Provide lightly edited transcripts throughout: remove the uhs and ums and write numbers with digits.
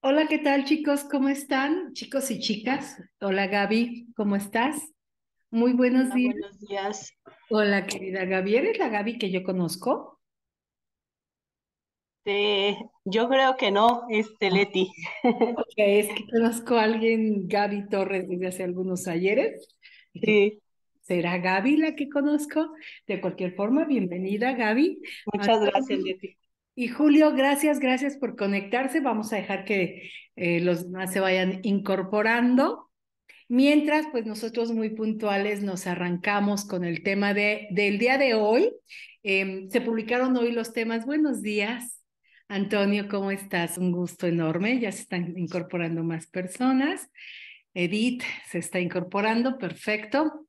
Hola, ¿qué tal, chicos? ¿Cómo están? Chicos y chicas. Hola, Gaby, ¿cómo estás? Muy buenos Hola, días. buenos días. Hola, querida Gaby. ¿Eres la Gaby que yo conozco? Yo creo que no, Ah, Leti. ok, es que conozco a alguien, Gaby Torres, desde hace algunos ayeres. Dije, Sí, ¿será Gaby la que conozco? De cualquier forma, bienvenida, Gaby. muchas gracias, Leti. Y Julio, gracias por conectarse. Vamos a dejar que los demás se vayan incorporando. Mientras, pues nosotros muy puntuales nos arrancamos con el tema del día de hoy. Se publicaron hoy los temas. Buenos días, Antonio, ¿cómo estás? Un gusto enorme. Ya se están incorporando más personas. Edith se está incorporando, perfecto.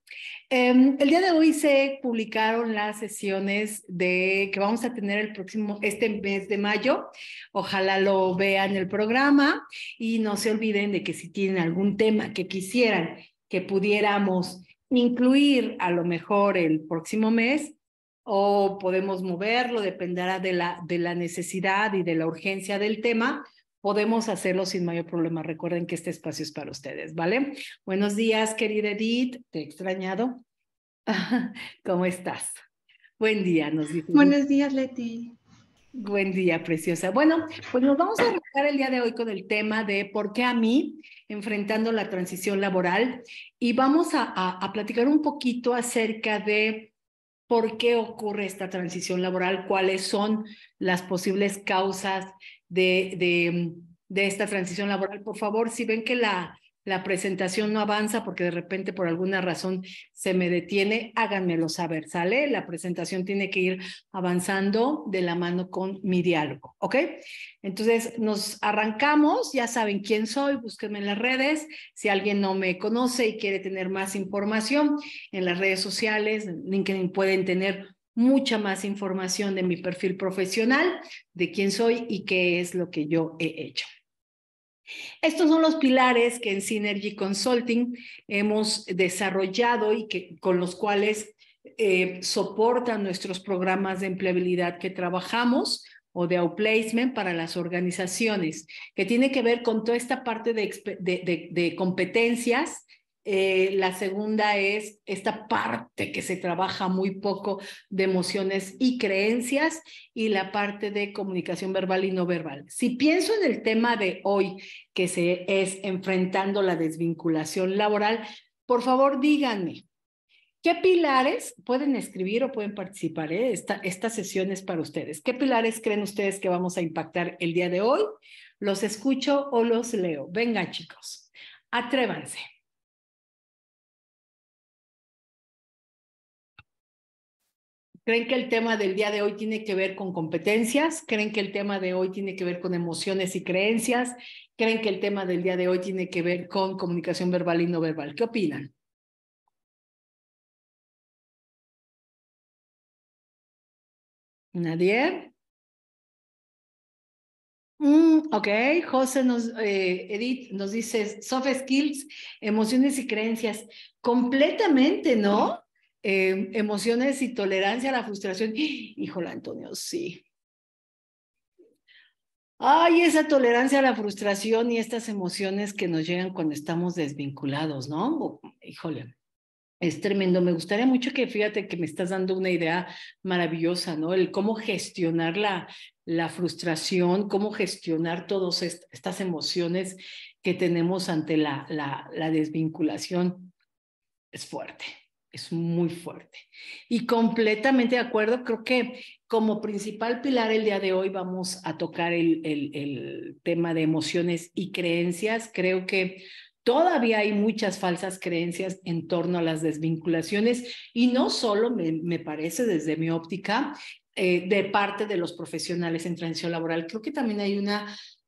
El día de hoy se publicaron las sesiones que vamos a tener este mes de mayo. Ojalá lo vean el programa y no se olviden de que si tienen algún tema que quisieran que pudiéramos incluir a lo mejor el próximo mes o podemos moverlo, dependerá de la necesidad y de la urgencia del tema, podemos hacerlo sin mayor problema. Recuerden que este espacio es para ustedes, ¿vale? Buenos días, querida Edith, te he extrañado. ¿Cómo estás? Buen día, nos dice. Buenos días, Leti. Buen día, preciosa. Bueno, pues nos vamos a arrancar el día de hoy con el tema de por qué a mí, enfrentando la transición laboral, y vamos a platicar un poquito acerca de por qué ocurre esta transición laboral, cuáles son las posibles causas de esta transición laboral. Por favor, si ven que la presentación no avanza porque de repente por alguna razón se me detiene, háganmelo saber, ¿sale? La presentación tiene que ir avanzando de la mano con mi diálogo, ¿ok? Entonces nos arrancamos, ya saben quién soy, búsquenme en las redes, si alguien no me conoce y quiere tener más información, en las redes sociales, en LinkedIn pueden tener mucha más información de mi perfil profesional, de quién soy y qué es lo que yo he hecho. Estos son los pilares que en Synergy Consulting hemos desarrollado y con los cuales soportan nuestros programas de empleabilidad que trabajamos o de outplacement para las organizaciones, que tiene que ver con toda esta parte de competencias. La segunda es esta parte que se trabaja muy poco de emociones y creencias, y la parte de comunicación verbal y no verbal. Si pienso en el tema de hoy, que es enfrentando la desvinculación laboral, por favor díganme, ¿qué pilares pueden escribir o pueden participar? Esta sesión es para ustedes. ¿Qué pilares creen ustedes que vamos a impactar el día de hoy? ¿Los escucho o los leo? Venga, chicos, atrévanse. ¿Creen que el tema del día de hoy tiene que ver con competencias? ¿Creen que el tema de hoy tiene que ver con emociones y creencias? ¿Creen que el tema del día de hoy tiene que ver con comunicación verbal y no verbal? ¿Qué opinan? ¿Nadie? Ok, Edith nos dice soft skills, emociones y creencias. Completamente, ¿no? Emociones y tolerancia a la frustración. Híjole, Antonio, sí. Ay, esa tolerancia a la frustración y estas emociones que nos llegan cuando estamos desvinculados, ¿no? Híjole. Es tremendo. Me gustaría mucho que, fíjate que me estás dando una idea maravillosa, ¿no? El cómo gestionar la frustración, cómo gestionar todas estas emociones que tenemos ante la desvinculación. Es fuerte, es muy fuerte. Y completamente de acuerdo, creo que como principal pilar el día de hoy vamos a tocar el tema de emociones y creencias. Creo que todavía hay muchas falsas creencias en torno a las desvinculaciones y no solo me parece desde mi óptica de parte de los profesionales en transición laboral. Creo que también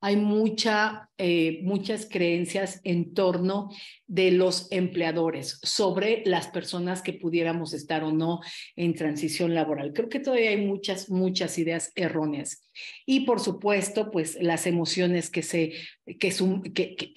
hay muchas creencias en torno de los empleadores sobre las personas que pudiéramos estar o no en transición laboral. Creo que todavía hay muchas ideas erróneas. Y por supuesto, pues las emociones que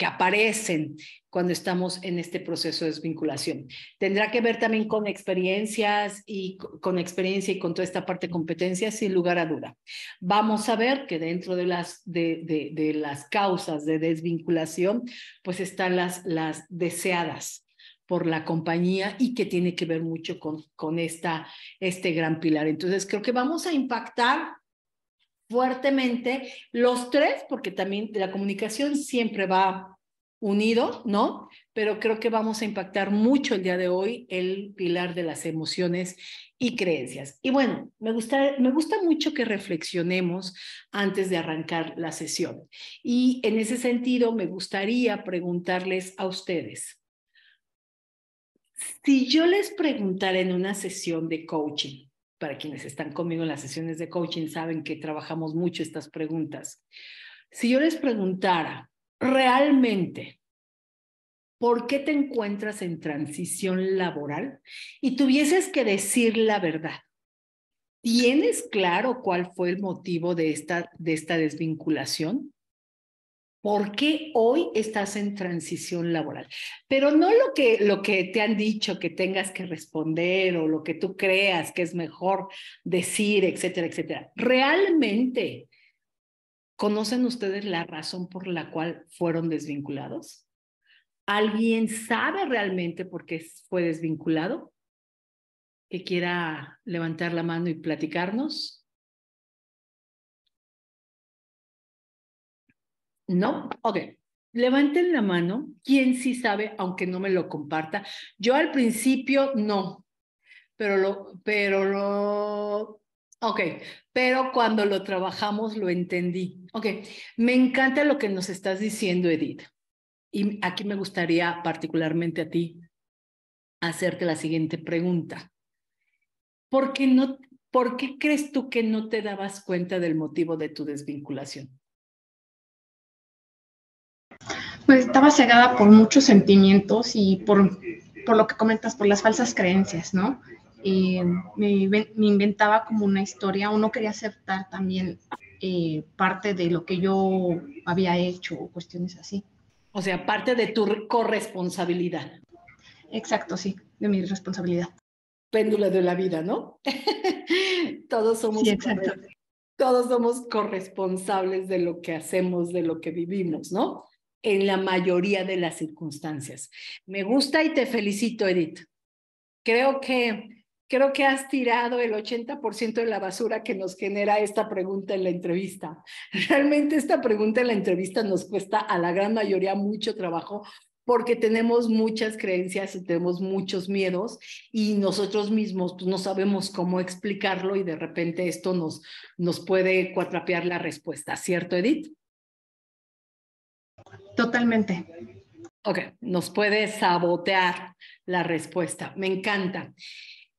aparecen cuando estamos en este proceso de desvinculación. Tendrá que ver también con experiencias y con experiencia y con toda esta parte de competencias, sin lugar a duda. Vamos a ver que dentro de las causas de desvinculación, pues están las deseadas por la compañía y que tiene que ver mucho con este gran pilar. Entonces, creo que vamos a impactar fuertemente los tres, porque también la comunicación siempre va unido, ¿no? Pero creo que vamos a impactar mucho el día de hoy el pilar de las emociones y creencias. Y bueno, me gusta mucho que reflexionemos antes de arrancar la sesión. Y en ese sentido, me gustaría preguntarles a ustedes, si yo les preguntara en una sesión de coaching, para quienes están conmigo en las sesiones de coaching saben que trabajamos mucho estas preguntas. Si yo les preguntara, realmente, ¿por qué te encuentras en transición laboral? Y tuvieses que decir la verdad. ¿Tienes claro cuál fue el motivo de esta desvinculación? ¿Por qué hoy estás en transición laboral? Pero no lo que te han dicho que tengas que responder o lo que tú creas que es mejor decir, etcétera, etcétera. ¿Realmente conocen ustedes la razón por la cual fueron desvinculados? ¿Alguien sabe realmente por qué fue desvinculado? ¿Que quiera levantar la mano y platicarnos? ¿No? Ok. Levanten la mano. ¿Quién sí sabe, aunque no me lo comparta? Yo al principio no, ok, pero cuando lo trabajamos lo entendí. Ok, me encanta lo que nos estás diciendo, Edith. Y aquí me gustaría particularmente a ti hacerte la siguiente pregunta. ¿Por qué crees tú que no te dabas cuenta del motivo de tu desvinculación? Pues estaba cegada por muchos sentimientos y por lo que comentas, por las falsas creencias, ¿no? Me inventaba como una historia, o no quería aceptar también parte de lo que yo había hecho o cuestiones así. O sea, parte de tu corresponsabilidad. Exacto, sí, de mi responsabilidad. Péndulo de la vida, ¿no? Todos somos, sí, exacto. Todos somos corresponsables de lo que hacemos, de lo que vivimos, ¿no? En la mayoría de las circunstancias. Me gusta y te felicito, Edith. Creo que has tirado el 80% de la basura que nos genera esta pregunta en la entrevista. Realmente esta pregunta en la entrevista nos cuesta a la gran mayoría mucho trabajo porque tenemos muchas creencias y tenemos muchos miedos y nosotros mismos pues, no sabemos cómo explicarlo y de repente esto nos puede cuatrapear la respuesta, ¿cierto, Edith? Totalmente. Ok, nos puede sabotear la respuesta. Me encanta.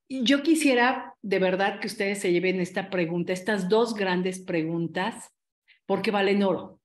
Yo quisiera de verdad que ustedes se lleven esta pregunta, estas dos grandes preguntas, porque valen oro.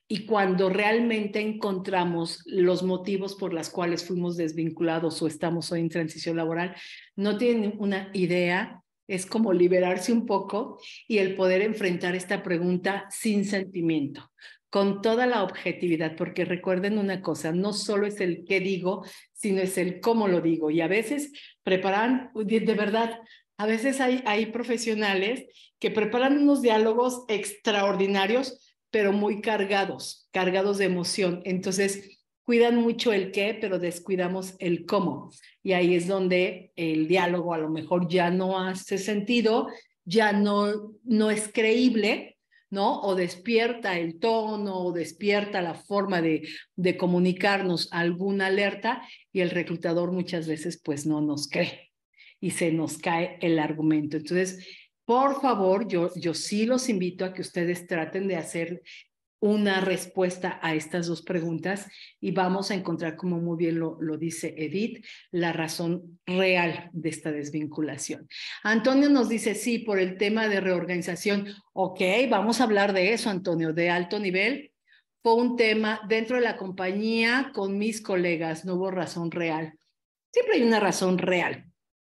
Y cuando realmente encontramos los motivos por los cuales fuimos desvinculados o estamos hoy en transición laboral, no tienen una idea, es como liberarse un poco y el poder enfrentar esta pregunta sin sentimiento, con toda la objetividad, porque recuerden una cosa, no solo es el qué digo, sino es el cómo lo digo. Y a veces preparan, de verdad, a veces hay profesionales que preparan unos diálogos extraordinarios, pero muy cargados de emoción. Entonces, cuidan mucho el qué, pero descuidamos el cómo. Y ahí es donde el diálogo a lo mejor ya no hace sentido, ya no es creíble, ¿no? O despierta el tono, o despierta la forma de comunicarnos alguna alerta y el reclutador muchas veces pues no nos cree y se nos cae el argumento. Entonces, por favor, yo sí los invito a que ustedes traten de hacer una respuesta a estas dos preguntas y vamos a encontrar, como muy bien lo dice Edith, la razón real de esta desvinculación. Antonio nos dice, sí, por el tema de reorganización. Ok, vamos a hablar de eso, Antonio, de alto nivel. Fue un tema dentro de la compañía con mis colegas, no hubo razón real. Siempre hay una razón real,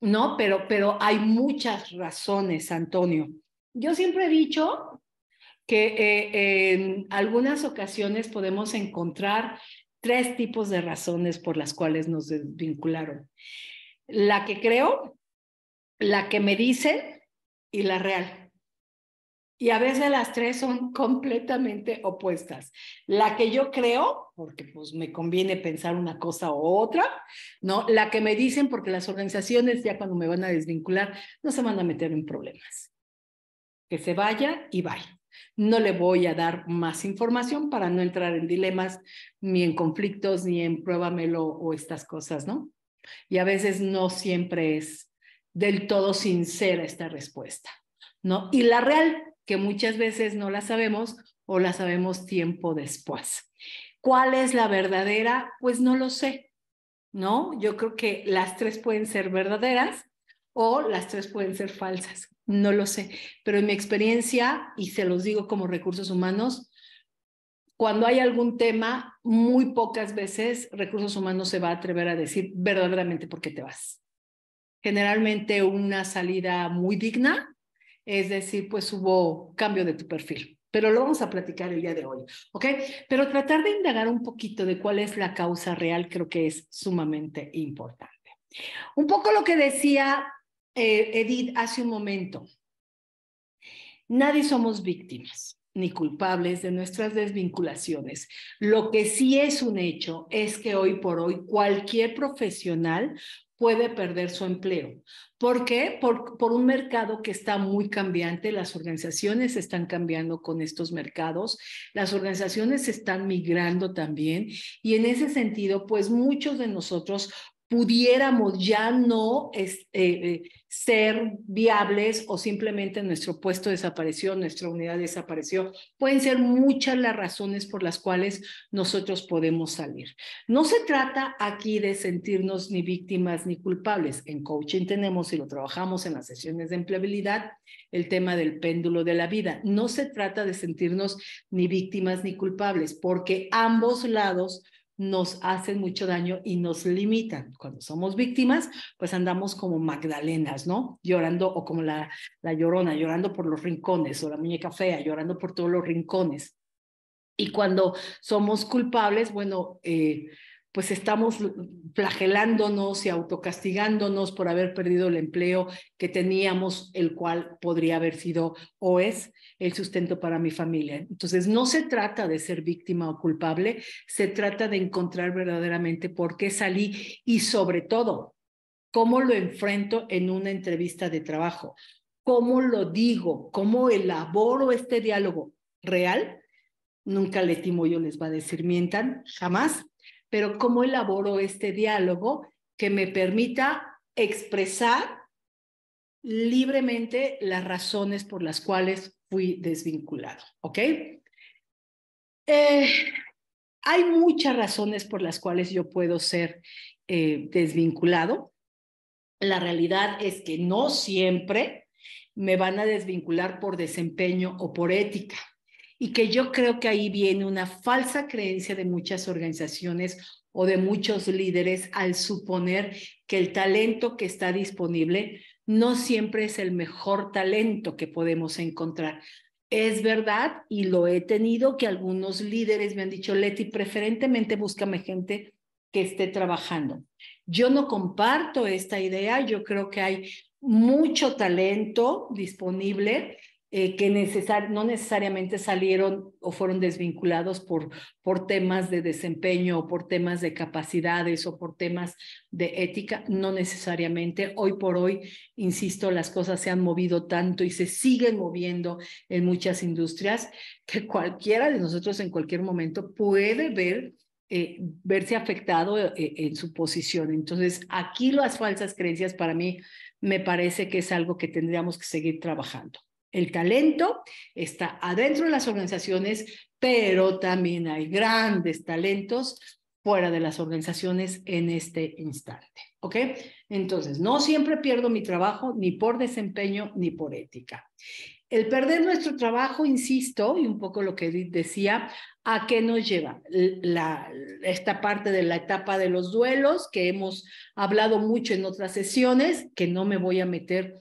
¿no? Pero hay muchas razones, Antonio. Yo siempre he dicho que en algunas ocasiones podemos encontrar 3 tipos de razones por las cuales nos desvincularon. La que creo, la que me dicen y la real. Y a veces las 3 son completamente opuestas. La que yo creo, porque pues me conviene pensar una cosa u otra, ¿no? La que me dicen, porque las organizaciones ya cuando me van a desvincular no se van a meter en problemas. Que se vaya y vaya. No le voy a dar más información para no entrar en dilemas, ni en conflictos, ni en pruébamelo o estas cosas, ¿no? Y a veces no siempre es del todo sincera esta respuesta, ¿no? Y la real, que muchas veces no la sabemos o la sabemos tiempo después. ¿Cuál es la verdadera? Pues no lo sé, ¿no? Yo creo que las 3 pueden ser verdaderas o las 3 pueden ser falsas. No lo sé, pero en mi experiencia, y se los digo como recursos humanos, cuando hay algún tema, muy pocas veces recursos humanos se va a atrever a decir verdaderamente por qué te vas. Generalmente una salida muy digna, es decir, pues hubo cambio de tu perfil. Pero lo vamos a platicar el día de hoy, ¿ok? Pero tratar de indagar un poquito de cuál es la causa real creo que es sumamente importante. Un poco lo que decía Edith hace un momento. Nadie somos víctimas ni culpables de nuestras desvinculaciones. Lo que sí es un hecho es que hoy por hoy cualquier profesional puede perder su empleo. ¿Por qué? Por un mercado que está muy cambiante. Las organizaciones están cambiando con estos mercados. Las organizaciones están migrando también. Y en ese sentido, pues muchos de nosotros pudiéramos ya no ser viables o simplemente nuestro puesto desapareció, nuestra unidad desapareció. Pueden ser muchas las razones por las cuales nosotros podemos salir. No se trata aquí de sentirnos ni víctimas ni culpables. En coaching tenemos, y lo trabajamos en las sesiones de empleabilidad, el tema del péndulo de la vida. No se trata de sentirnos ni víctimas ni culpables, porque ambos lados nos hacen mucho daño y nos limitan. Cuando somos víctimas, pues andamos como Magdalenas, ¿no? Llorando, o como la Llorona, llorando por los rincones, o la muñeca fea, llorando por todos los rincones. Y cuando somos culpables, bueno, pues estamos flagelándonos y autocastigándonos por haber perdido el empleo que teníamos, el cual podría haber sido o es el sustento para mi familia. Entonces, no se trata de ser víctima o culpable, se trata de encontrar verdaderamente por qué salí y sobre todo, cómo lo enfrento en una entrevista de trabajo, cómo lo digo, cómo elaboro este diálogo real. Nunca le timo yo les va a decir mientan, jamás, pero cómo elaboro este diálogo que me permita expresar libremente las razones por las cuales fui desvinculado, ¿ok? Hay muchas razones por las cuales yo puedo ser desvinculado. La realidad es que no siempre me van a desvincular por desempeño o por ética. Y que yo creo que ahí viene una falsa creencia de muchas organizaciones o de muchos líderes al suponer que el talento que está disponible no siempre es el mejor talento que podemos encontrar. Es verdad, y lo he tenido, que algunos líderes me han dicho, Leti, preferentemente búscame gente que esté trabajando. Yo no comparto esta idea, yo creo que hay mucho talento disponible que no necesariamente salieron o fueron desvinculados por temas de desempeño o por temas de capacidades o por temas de ética, no necesariamente. Hoy por hoy, insisto, las cosas se han movido tanto y se siguen moviendo en muchas industrias que cualquiera de nosotros en cualquier momento puede verse afectado en su posición. Entonces, aquí las falsas creencias para mí me parece que es algo que tendríamos que seguir trabajando. El talento está adentro de las organizaciones, pero también hay grandes talentos fuera de las organizaciones en este instante, ¿ok? Entonces, no siempre pierdo mi trabajo ni por desempeño ni por ética. El perder nuestro trabajo, insisto, y un poco lo que Edith decía, ¿a qué nos lleva? Esta parte de la etapa de los duelos que hemos hablado mucho en otras sesiones, que no me voy a meter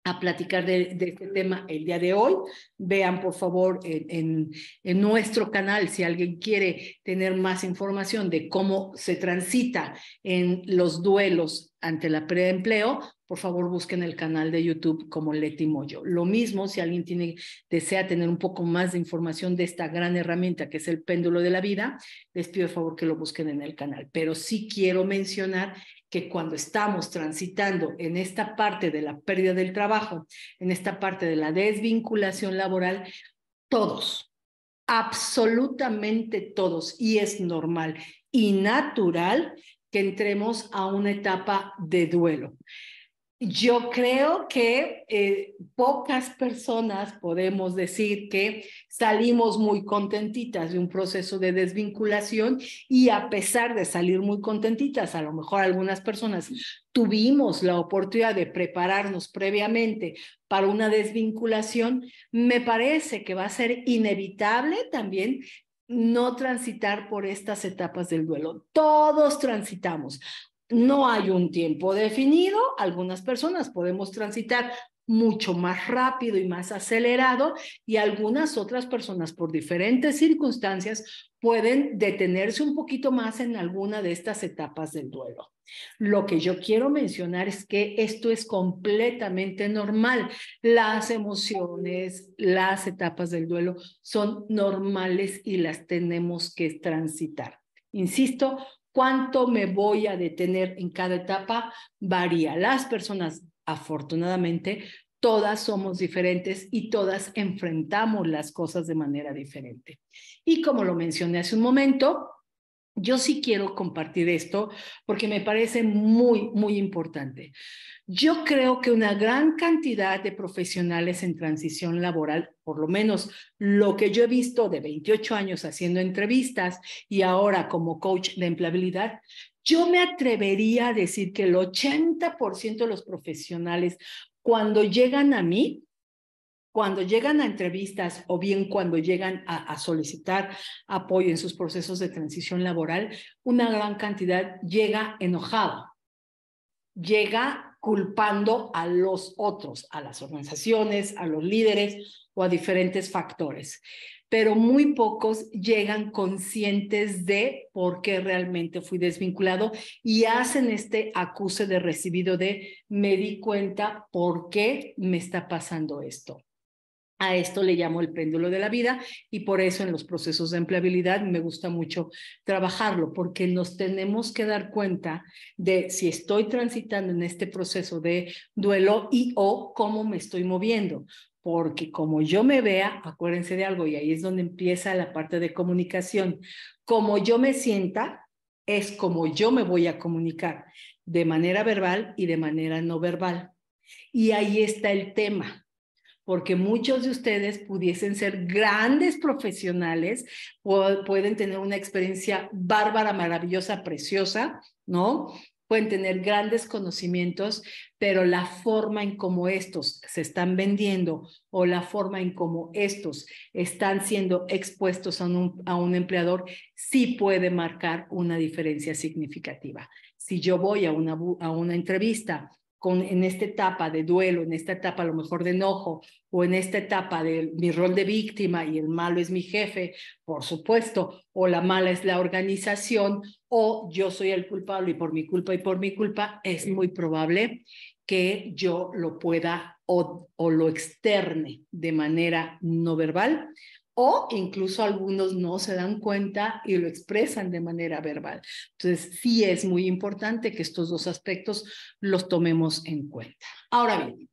a platicar de este tema el día de hoy. Vean, por favor, en nuestro canal, si alguien quiere tener más información de cómo se transita en los duelos ante la pérdida de empleo, por favor busquen el canal de YouTube como Leti Moyo. Lo mismo, si alguien desea tener un poco más de información de esta gran herramienta que es el péndulo de la vida, les pido por favor que lo busquen en el canal. Pero sí quiero mencionar que cuando estamos transitando en esta parte de la pérdida del trabajo, en esta parte de la desvinculación laboral, todos, absolutamente todos, y es normal y natural que entremos a una etapa de duelo. Yo creo que pocas personas podemos decir que salimos muy contentitas de un proceso de desvinculación, y a pesar de salir muy contentitas, a lo mejor algunas personas tuvimos la oportunidad de prepararnos previamente para una desvinculación. Me parece que va a ser inevitable también no transitar por estas etapas del duelo. Todos transitamos. No hay un tiempo definido. Algunas personas podemos transitar mucho más rápido y más acelerado, y algunas otras personas por diferentes circunstancias pueden detenerse un poquito más en alguna de estas etapas del duelo. Lo que yo quiero mencionar es que esto es completamente normal. Las emociones, las etapas del duelo son normales y las tenemos que transitar. Insisto, ¿cuánto me voy a detener en cada etapa? Varía. Las personas, afortunadamente, todas somos diferentes y todas enfrentamos las cosas de manera diferente. Y como lo mencioné hace un momento, yo sí quiero compartir esto porque me parece muy, muy importante. Yo creo que una gran cantidad de profesionales en transición laboral, por lo menos lo que yo he visto de 28 años haciendo entrevistas y ahora como coach de empleabilidad, yo me atrevería a decir que el 80% de los profesionales, cuando llegan a mí, cuando llegan a entrevistas o bien cuando llegan a solicitar apoyo en sus procesos de transición laboral, una gran cantidad llega enojado, llega culpando a los otros, a las organizaciones, a los líderes o a diferentes factores. Pero muy pocos llegan conscientes de por qué realmente fui desvinculado y hacen este acuse de recibido de me di cuenta por qué me está pasando esto. A esto le llamo el péndulo de la vida, y por eso en los procesos de empleabilidad me gusta mucho trabajarlo, porque nos tenemos que dar cuenta de si estoy transitando en este proceso de duelo y o cómo me estoy moviendo. Porque como yo me vea, acuérdense de algo, y ahí es donde empieza la parte de comunicación, como yo me sienta, es como yo me voy a comunicar, de manera verbal y de manera no verbal. Y ahí está el tema, porque muchos de ustedes pudiesen ser grandes profesionales, pueden tener una experiencia bárbara, maravillosa, preciosa, ¿no? Pueden tener grandes conocimientos, pero la forma en cómo estos se están vendiendo o la forma en cómo estos están siendo expuestos a un empleador sí puede marcar una diferencia significativa. Si yo voy a una entrevista en esta etapa de duelo, en esta etapa a lo mejor de enojo, o en esta etapa de mi rol de víctima y el malo es mi jefe, por supuesto, o la mala es la organización, o yo soy el culpable y por mi culpa, es muy probable que yo lo pueda o lo externe de manera no verbal, o incluso algunos no se dan cuenta y lo expresan de manera verbal. Entonces, sí es muy importante que estos dos aspectos los tomemos en cuenta. Ahora bien,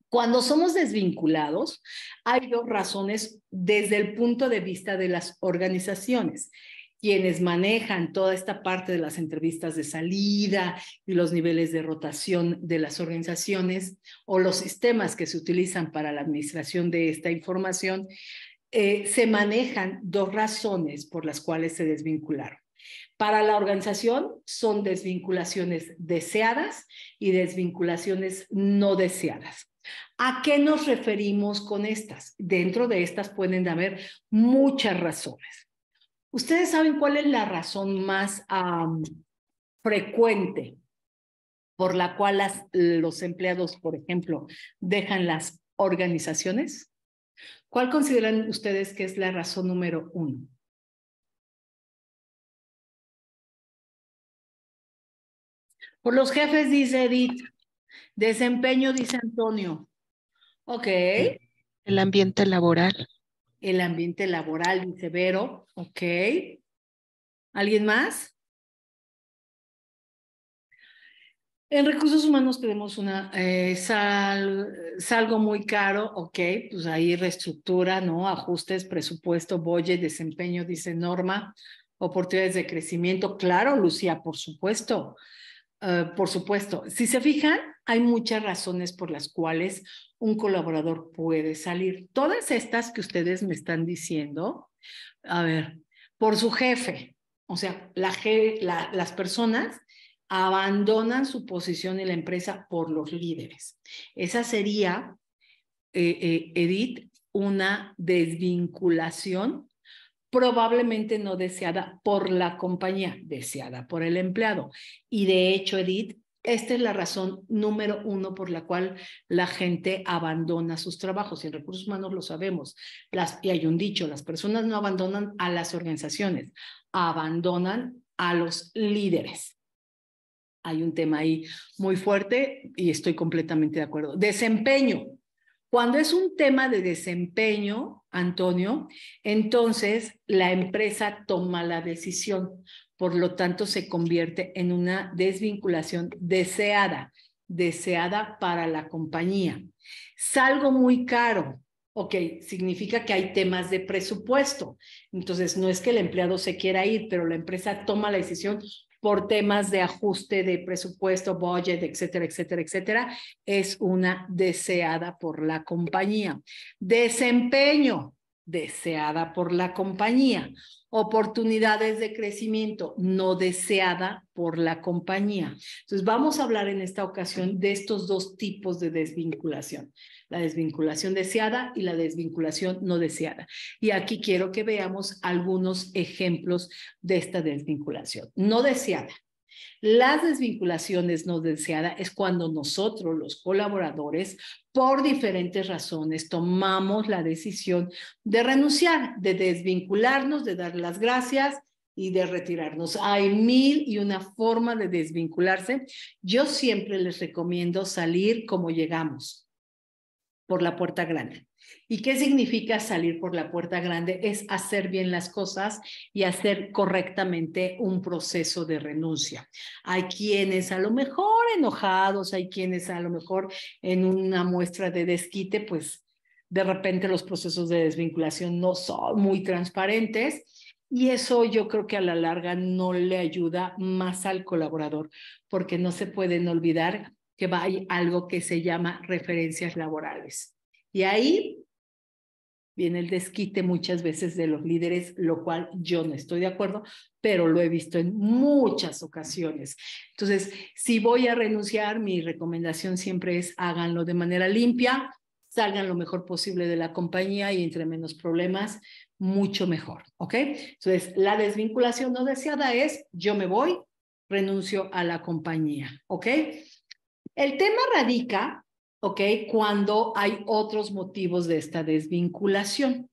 cuando somos desvinculados, hay dos razones desde el punto de vista de las organizaciones. Quienes manejan toda esta parte de las entrevistas de salida y los niveles de rotación de las organizaciones o los sistemas que se utilizan para la administración de esta información, se manejan dos razones por las cuales se desvincularon. Para la organización son desvinculaciones deseadas y desvinculaciones no deseadas. ¿A qué nos referimos con estas? Dentro de estas pueden haber muchas razones. ¿Ustedes saben cuál es la razón más frecuente por la cual los empleados, por ejemplo, dejan las organizaciones? ¿Cuál consideran ustedes que es la razón número 1? Por los jefes, dice Edith. Desempeño, dice Antonio. Ok. El ambiente laboral. El ambiente laboral, dice Vero. Ok. ¿Alguien más? En recursos humanos tenemos salgo muy caro, ok, pues ahí reestructura, ¿no? Ajustes, presupuesto, budget, desempeño, dice Norma, oportunidades de crecimiento, claro, Lucía, por supuesto. Por supuesto, si se fijan, hay muchas razones por las cuales un colaborador puede salir. Todas estas que ustedes me están diciendo, a ver, por su jefe, o sea, las personas abandonan su posición en la empresa por los líderes. Esa sería, Edith, una desvinculación probablemente no deseada por la compañía, deseada por el empleado. Y de hecho, Edith, esta es la razón número 1 por la cual la gente abandona sus trabajos. Y en recursos humanos lo sabemos. Y hay un dicho, las personas no abandonan a las organizaciones, abandonan a los líderes. Hay un tema ahí muy fuerte y estoy completamente de acuerdo. Desempeño. Cuando es un tema de desempeño, Antonio, entonces la empresa toma la decisión. Por lo tanto, se convierte en una desvinculación deseada para la compañía. Salgo muy caro. Ok, significa que hay temas de presupuesto. Entonces, no es que el empleado se quiera ir, pero la empresa toma la decisión por temas de ajuste de presupuesto, budget, etcétera, etcétera, etcétera, es una deseada por la compañía. Desempeño, deseada por la compañía. Oportunidades de crecimiento, no deseada por la compañía. Entonces, vamos a hablar en esta ocasión de estos dos tipos de desvinculación. La desvinculación deseada y la desvinculación no deseada. Y aquí quiero que veamos algunos ejemplos de esta desvinculación no deseada. Las desvinculaciones no deseadas es cuando nosotros, los colaboradores, por diferentes razones, tomamos la decisión de renunciar, de desvincularnos, de dar las gracias y de retirarnos. Hay 1001 formas de desvincularse. Yo siempre les recomiendo salir como llegamos, por la puerta grande. ¿Y qué significa salir por la puerta grande? Es hacer bien las cosas y hacer correctamente un proceso de renuncia. Hay quienes a lo mejor enojados, hay quienes a lo mejor en una muestra de desquite, pues de repente los procesos de desvinculación no son muy transparentes y eso yo creo que a la larga no le ayuda más al colaborador porque no se pueden olvidar que hay algo que se llama referencias laborales. Y ahí viene el desquite muchas veces de los líderes, lo cual yo no estoy de acuerdo, pero lo he visto en muchas ocasiones. Entonces, si voy a renunciar, mi recomendación siempre es háganlo de manera limpia, salgan lo mejor posible de la compañía y entre menos problemas, mucho mejor, ¿ok? Entonces, la desvinculación no deseada es yo me voy, renuncio a la compañía, ¿ok? El tema radica, ¿ok? Cuando hay otros motivos de esta desvinculación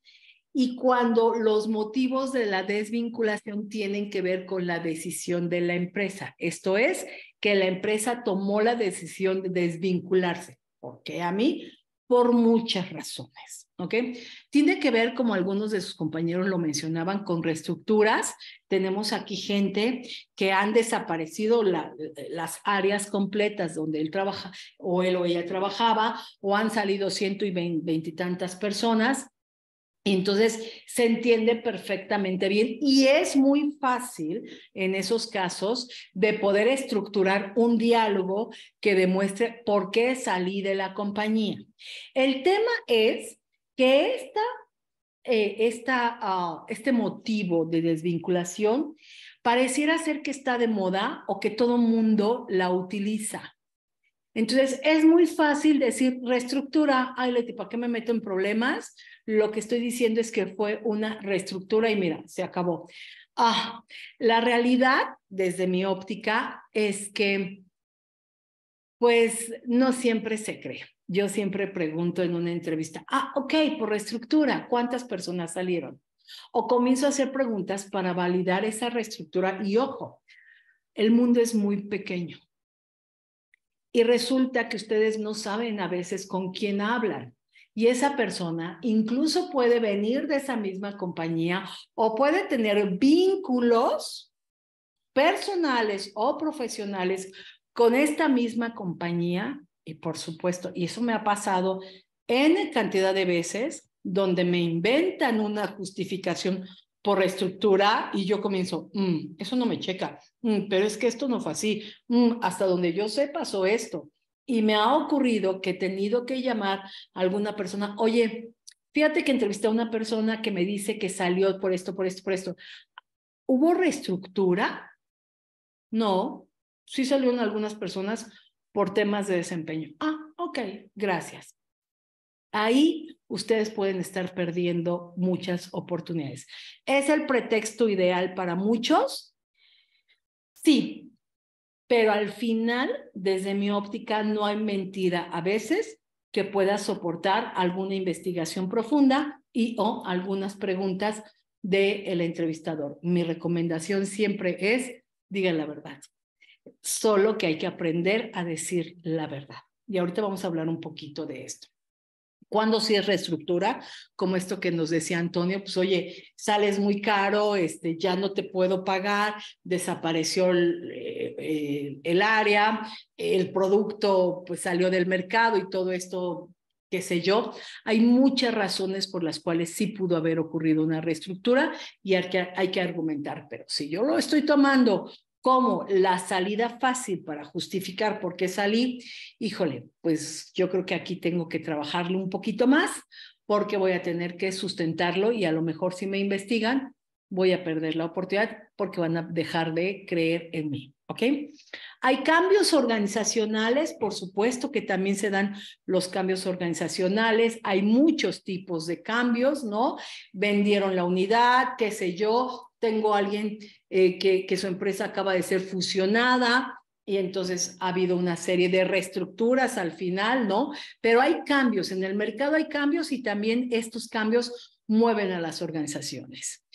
y cuando los motivos de la desvinculación tienen que ver con la decisión de la empresa. Esto es, que la empresa tomó la decisión de desvincularse. ¿Por qué a mí? Por muchas razones, ¿ok? Tiene que ver, como algunos de sus compañeros lo mencionaban, con reestructuras. Tenemos aquí gente que han desaparecido las áreas completas donde él trabaja, o él o ella trabajaba, o han salido 120 y tantas personas. Entonces, se entiende perfectamente bien y es muy fácil en esos casos de poder estructurar un diálogo que demuestre por qué salí de la compañía. El tema es que este motivo de desvinculación pareciera ser que está de moda o que todo mundo la utiliza. Entonces, es muy fácil decir reestructura, ay Leti, ¿para qué me meto en problemas? Lo que estoy diciendo es que fue una reestructura y mira, se acabó. La realidad, desde mi óptica, es que Pues no siempre se cree. Yo siempre pregunto en una entrevista, ok, por reestructura, ¿cuántas personas salieron? O comienzo a hacer preguntas para validar esa reestructura. Y ojo, el mundo es muy pequeño. Y resulta que ustedes no saben a veces con quién hablan. Y esa persona incluso puede venir de esa misma compañía o puede tener vínculos personales o profesionales con esta misma compañía. Y por supuesto, y eso me ha pasado en cantidad de veces, donde me inventan una justificación por reestructura y yo comienzo, eso no me checa, pero es que esto no fue así, hasta donde yo sé pasó esto. Y me ha ocurrido que he tenido que llamar a alguna persona, oye, fíjate que entrevisté a una persona que me dice que salió por esto, por esto, por esto. ¿Hubo reestructura? No, sí salieron algunas personas por temas de desempeño. Ok, gracias. Ahí ustedes pueden estar perdiendo muchas oportunidades. ¿Es el pretexto ideal para muchos? Sí, pero al final, desde mi óptica, no hay mentira a veces que pueda soportar alguna investigación profunda y o algunas preguntas del entrevistador. Mi recomendación siempre es, digan la verdad. Solo que hay que aprender a decir la verdad. Y ahorita vamos a hablar un poquito de esto. ¿Cuándo sí es reestructura? Como esto que nos decía Antonio, pues oye, sales muy caro, ya no te puedo pagar, desapareció el área, el producto pues salió del mercado y todo esto, qué sé yo. Hay muchas razones por las cuales sí pudo haber ocurrido una reestructura y hay que argumentar, pero si yo lo estoy tomando como la salida fácil para justificar por qué salí, híjole, pues yo creo que aquí tengo que trabajarlo un poquito más porque voy a tener que sustentarlo y a lo mejor si me investigan voy a perder la oportunidad porque van a dejar de creer en mí, ¿ok? Hay cambios organizacionales, por supuesto que también se dan los cambios organizacionales, hay muchos tipos de cambios, ¿no? Vendieron la unidad, qué sé yo, tengo a alguien que su empresa acaba de ser fusionada y entonces ha habido una serie de reestructuras al final, ¿no? Pero hay cambios, en el mercado hay cambios y también estos cambios mueven a las organizaciones.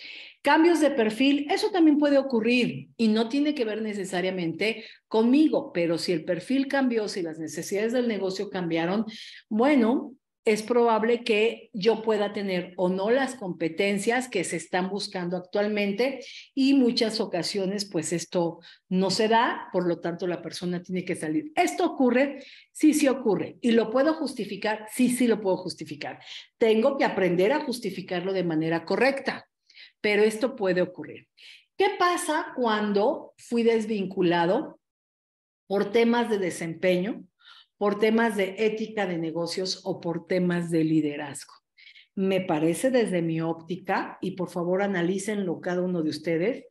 Cambios de perfil, eso también puede ocurrir y no tiene que ver necesariamente conmigo, pero si el perfil cambió, si las necesidades del negocio cambiaron, bueno, es probable que yo pueda tener o no las competencias que se están buscando actualmente y muchas ocasiones pues esto no se da, por lo tanto la persona tiene que salir. ¿Esto ocurre? Sí, sí ocurre. ¿Y lo puedo justificar? Sí, sí lo puedo justificar. Tengo que aprender a justificarlo de manera correcta, pero esto puede ocurrir. ¿Qué pasa cuando fui desvinculado por temas de desempeño, por temas de ética de negocios o por temas de liderazgo? Me parece desde mi óptica, y por favor analícenlo cada uno de ustedes,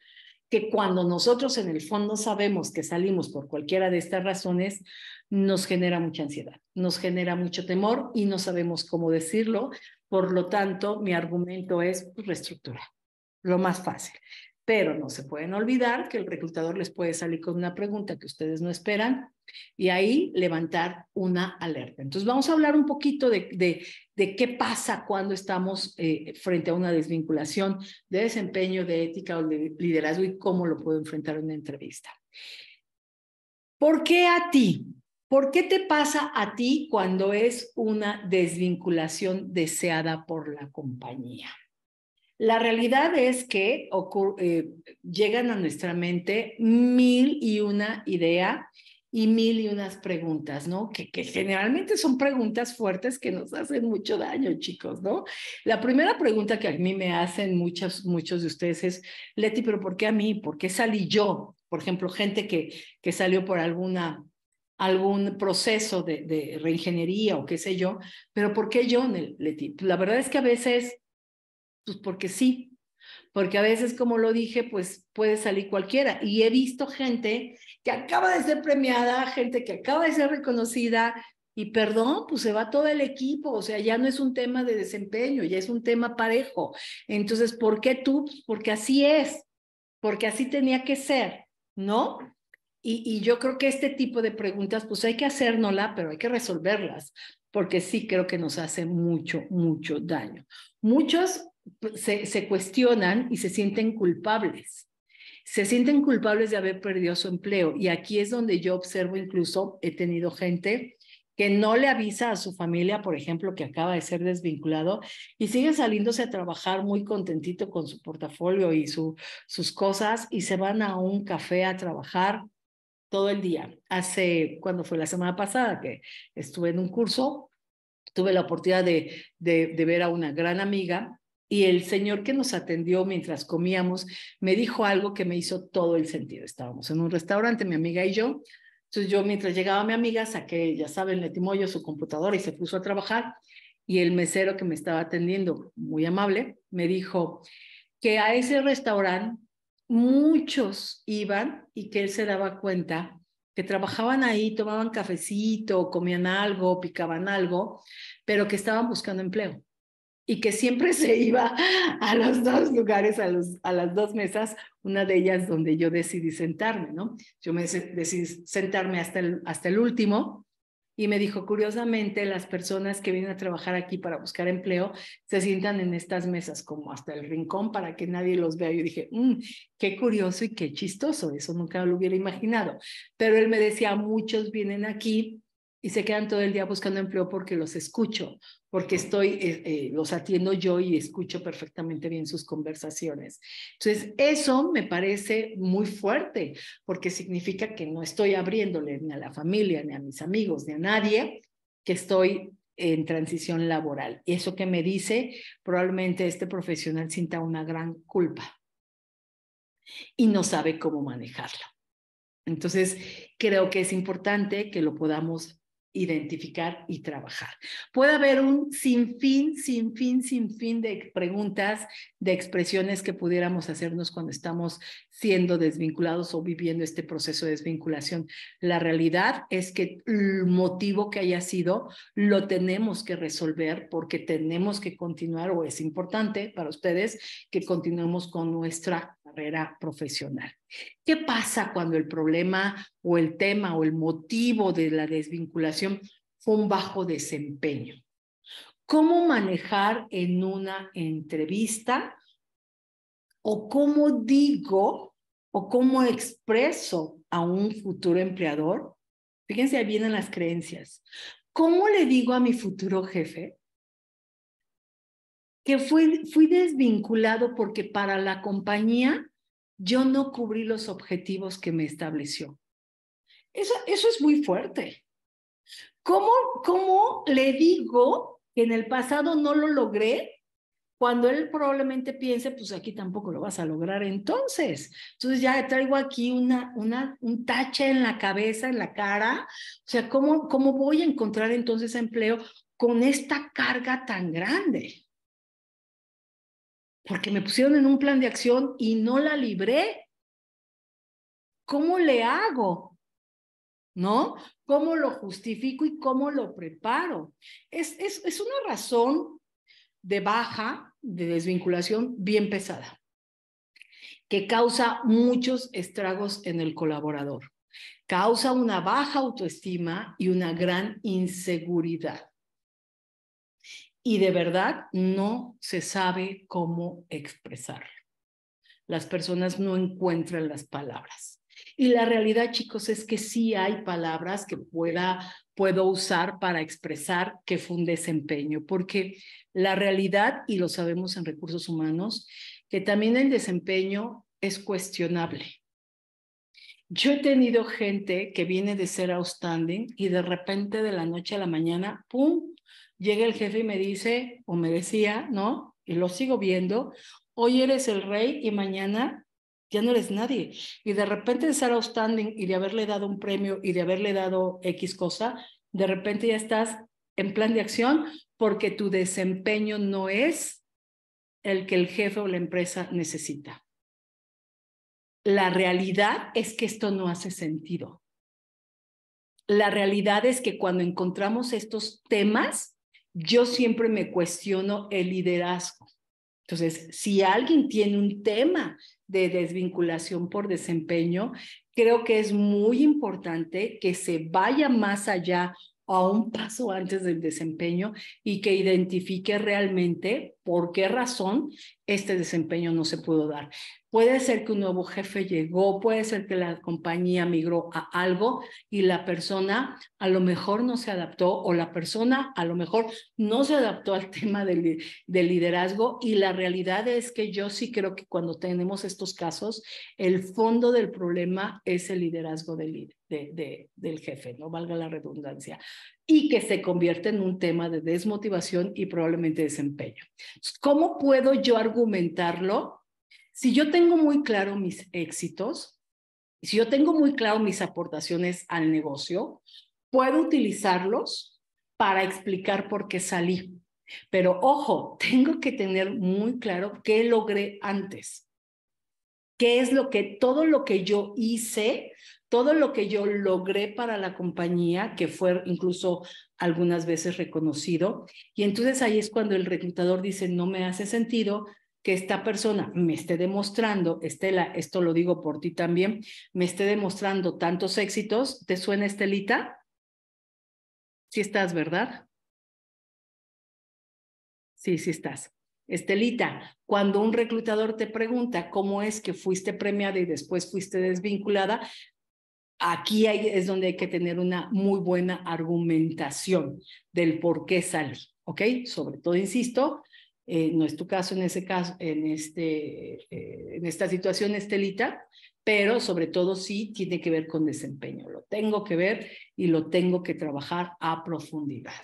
que cuando nosotros en el fondo sabemos que salimos por cualquiera de estas razones, nos genera mucha ansiedad, nos genera mucho temor y no sabemos cómo decirlo. Por lo tanto, mi argumento es reestructurar, lo más fácil. Pero no se pueden olvidar que el reclutador les puede salir con una pregunta que ustedes no esperan y ahí levantar una alerta. Entonces vamos a hablar un poquito de qué pasa cuando estamos frente a una desvinculación de desempeño, de ética o de liderazgo y cómo lo puedo enfrentar en una entrevista. ¿Por qué a ti? ¿Por qué te pasa a ti cuando es una desvinculación deseada por la compañía? La realidad es que llegan a nuestra mente 1001 idea y 1001 preguntas, ¿no? Que generalmente son preguntas fuertes que nos hacen mucho daño, chicos, ¿no? La primera pregunta que a mí me hacen muchos de ustedes es, Leti, ¿pero por qué a mí? ¿Por qué salí yo? Por ejemplo, gente que salió por algún proceso de reingeniería o qué sé yo, pero ¿por qué yo, Leti? La verdad es que a veces... Pues porque sí, porque a veces, como lo dije, pues puede salir cualquiera. Y he visto gente que acaba de ser premiada, gente que acaba de ser reconocida, y perdón, pues se va todo el equipo, o sea, ya no es un tema de desempeño, ya es un tema parejo. Entonces, ¿por qué tú? Pues porque así es, porque así tenía que ser, ¿no? Y yo creo que este tipo de preguntas, pues hay que hacérnosla, pero hay que resolverlas, porque sí creo que nos hace mucho, mucho daño. Muchos se cuestionan y se sienten culpables. Se sienten culpables de haber perdido su empleo. Y aquí es donde yo observo, incluso he tenido gente que no le avisa a su familia, por ejemplo, que acaba de ser desvinculado y sigue saliéndose a trabajar muy contentito con su portafolio y sus cosas y se van a un café a trabajar todo el día. Cuando fue la semana pasada que estuve en un curso, tuve la oportunidad de ver a una gran amiga y el señor que nos atendió mientras comíamos me dijo algo que me hizo todo el sentido. Estábamos en un restaurante, mi amiga y yo. Entonces yo mientras llegaba mi amiga saqué, ya saben, le timó yo su computadora y se puso a trabajar. Y el mesero que me estaba atendiendo, muy amable, me dijo que a ese restaurante muchos iban y que él se daba cuenta que trabajaban ahí, tomaban cafecito, comían algo, picaban algo, pero que estaban buscando empleo y que siempre se iba a los dos lugares, a las dos mesas, una de ellas donde yo decidí sentarme, ¿no? Yo me decidí sentarme hasta el último y me dijo, curiosamente, las personas que vienen a trabajar aquí para buscar empleo se sientan en estas mesas como hasta el rincón para que nadie los vea. Yo dije, qué curioso y qué chistoso, eso nunca lo hubiera imaginado. Pero él me decía, muchos vienen aquí y se quedan todo el día buscando empleo porque los escucho, porque los atiendo yo y escucho perfectamente bien sus conversaciones. Entonces, eso me parece muy fuerte, porque significa que no estoy abriéndole ni a la familia, ni a mis amigos, ni a nadie, que estoy en transición laboral. Y eso que me dice, probablemente este profesional sienta una gran culpa y no sabe cómo manejarlo. Entonces, creo que es importante que lo podamos identificar y trabajar. Puede haber un sinfín de preguntas, de expresiones que pudiéramos hacernos cuando estamos siendo desvinculados o viviendo este proceso de desvinculación. La realidad es que el motivo que haya sido lo tenemos que resolver porque tenemos que continuar, o es importante para ustedes que continuemos con nuestra carrera profesional. ¿Qué pasa cuando el problema o el tema o el motivo de la desvinculación fue un bajo desempeño? ¿Cómo manejar en una entrevista o cómo digo o cómo expreso a un futuro empleador? Fíjense, ahí vienen las creencias. ¿Cómo le digo a mi futuro jefe que fui desvinculado porque para la compañía yo no cubrí los objetivos que me estableció? Eso es muy fuerte. ¿Cómo le digo que en el pasado no lo logré cuando él probablemente piense, pues aquí tampoco lo vas a lograr entonces? Entonces ya traigo aquí un tache en la cabeza, en la cara. O sea, ¿cómo voy a encontrar entonces empleo con esta carga tan grande? Porque me pusieron en un plan de acción y no la libré. ¿Cómo le hago? ¿No? ¿Cómo lo justifico y cómo lo preparo? Es una razón de baja, de desvinculación bien pesada, que causa muchos estragos en el colaborador. Causa una baja autoestima y una gran inseguridad. Y de verdad no se sabe cómo expresarlo. Las personas no encuentran las palabras. Y la realidad, chicos, es que sí hay palabras que puedo usar para expresar que fue un desempeño, porque la realidad, y lo sabemos en recursos humanos, que también el desempeño es cuestionable. Yo he tenido gente que viene de ser outstanding y de repente de la noche a la mañana, ¡pum!, llega el jefe y me dice, o me decía, ¿no? Y lo sigo viendo, hoy eres el rey y mañana ya no eres nadie. Y de repente de ser outstanding y de haberle dado un premio y de haberle dado X cosa, de repente ya estás en plan de acción porque tu desempeño no es el que el jefe o la empresa necesita. La realidad es que esto no hace sentido. La realidad es que cuando encontramos estos temas, yo siempre me cuestiono el liderazgo. Entonces, si alguien tiene un tema de desvinculación por desempeño, creo que es muy importante que se vaya más allá, a un paso antes del desempeño, y que identifique realmente por qué razón este desempeño no se pudo dar. Puede ser que un nuevo jefe llegó, puede ser que la compañía migró a algo y la persona a lo mejor no se adaptó, o la persona a lo mejor no se adaptó al tema del liderazgo, y la realidad es que yo sí creo que cuando tenemos estos casos, el fondo del problema es el liderazgo del jefe, no valga la redundancia, y que se convierte en un tema de desmotivación y probablemente desempeño. ¿Cómo puedo yo argumentarlo? Si yo tengo muy claro mis éxitos, si yo tengo muy claro mis aportaciones al negocio, puedo utilizarlos para explicar por qué salí. Pero ojo, tengo que tener muy claro qué logré antes. ¿Qué es todo lo que yo hice, todo lo que yo logré para la compañía, que fue incluso algunas veces reconocido? Y entonces ahí es cuando el reclutador dice, no me hace sentido que esta persona me esté demostrando, Estela, esto lo digo por ti también, me esté demostrando tantos éxitos. ¿Te suena, Estelita? Sí estás, ¿verdad? Sí, sí estás. Estelita, cuando un reclutador te pregunta cómo es que fuiste premiada y después fuiste desvinculada, aquí es donde hay que tener una muy buena argumentación del por qué salí, ¿ok? Sobre todo, insisto, no es tu caso en ese caso, en esta situación, Estelita, pero sobre todo sí tiene que ver con desempeño. Lo tengo que ver y lo tengo que trabajar a profundidad.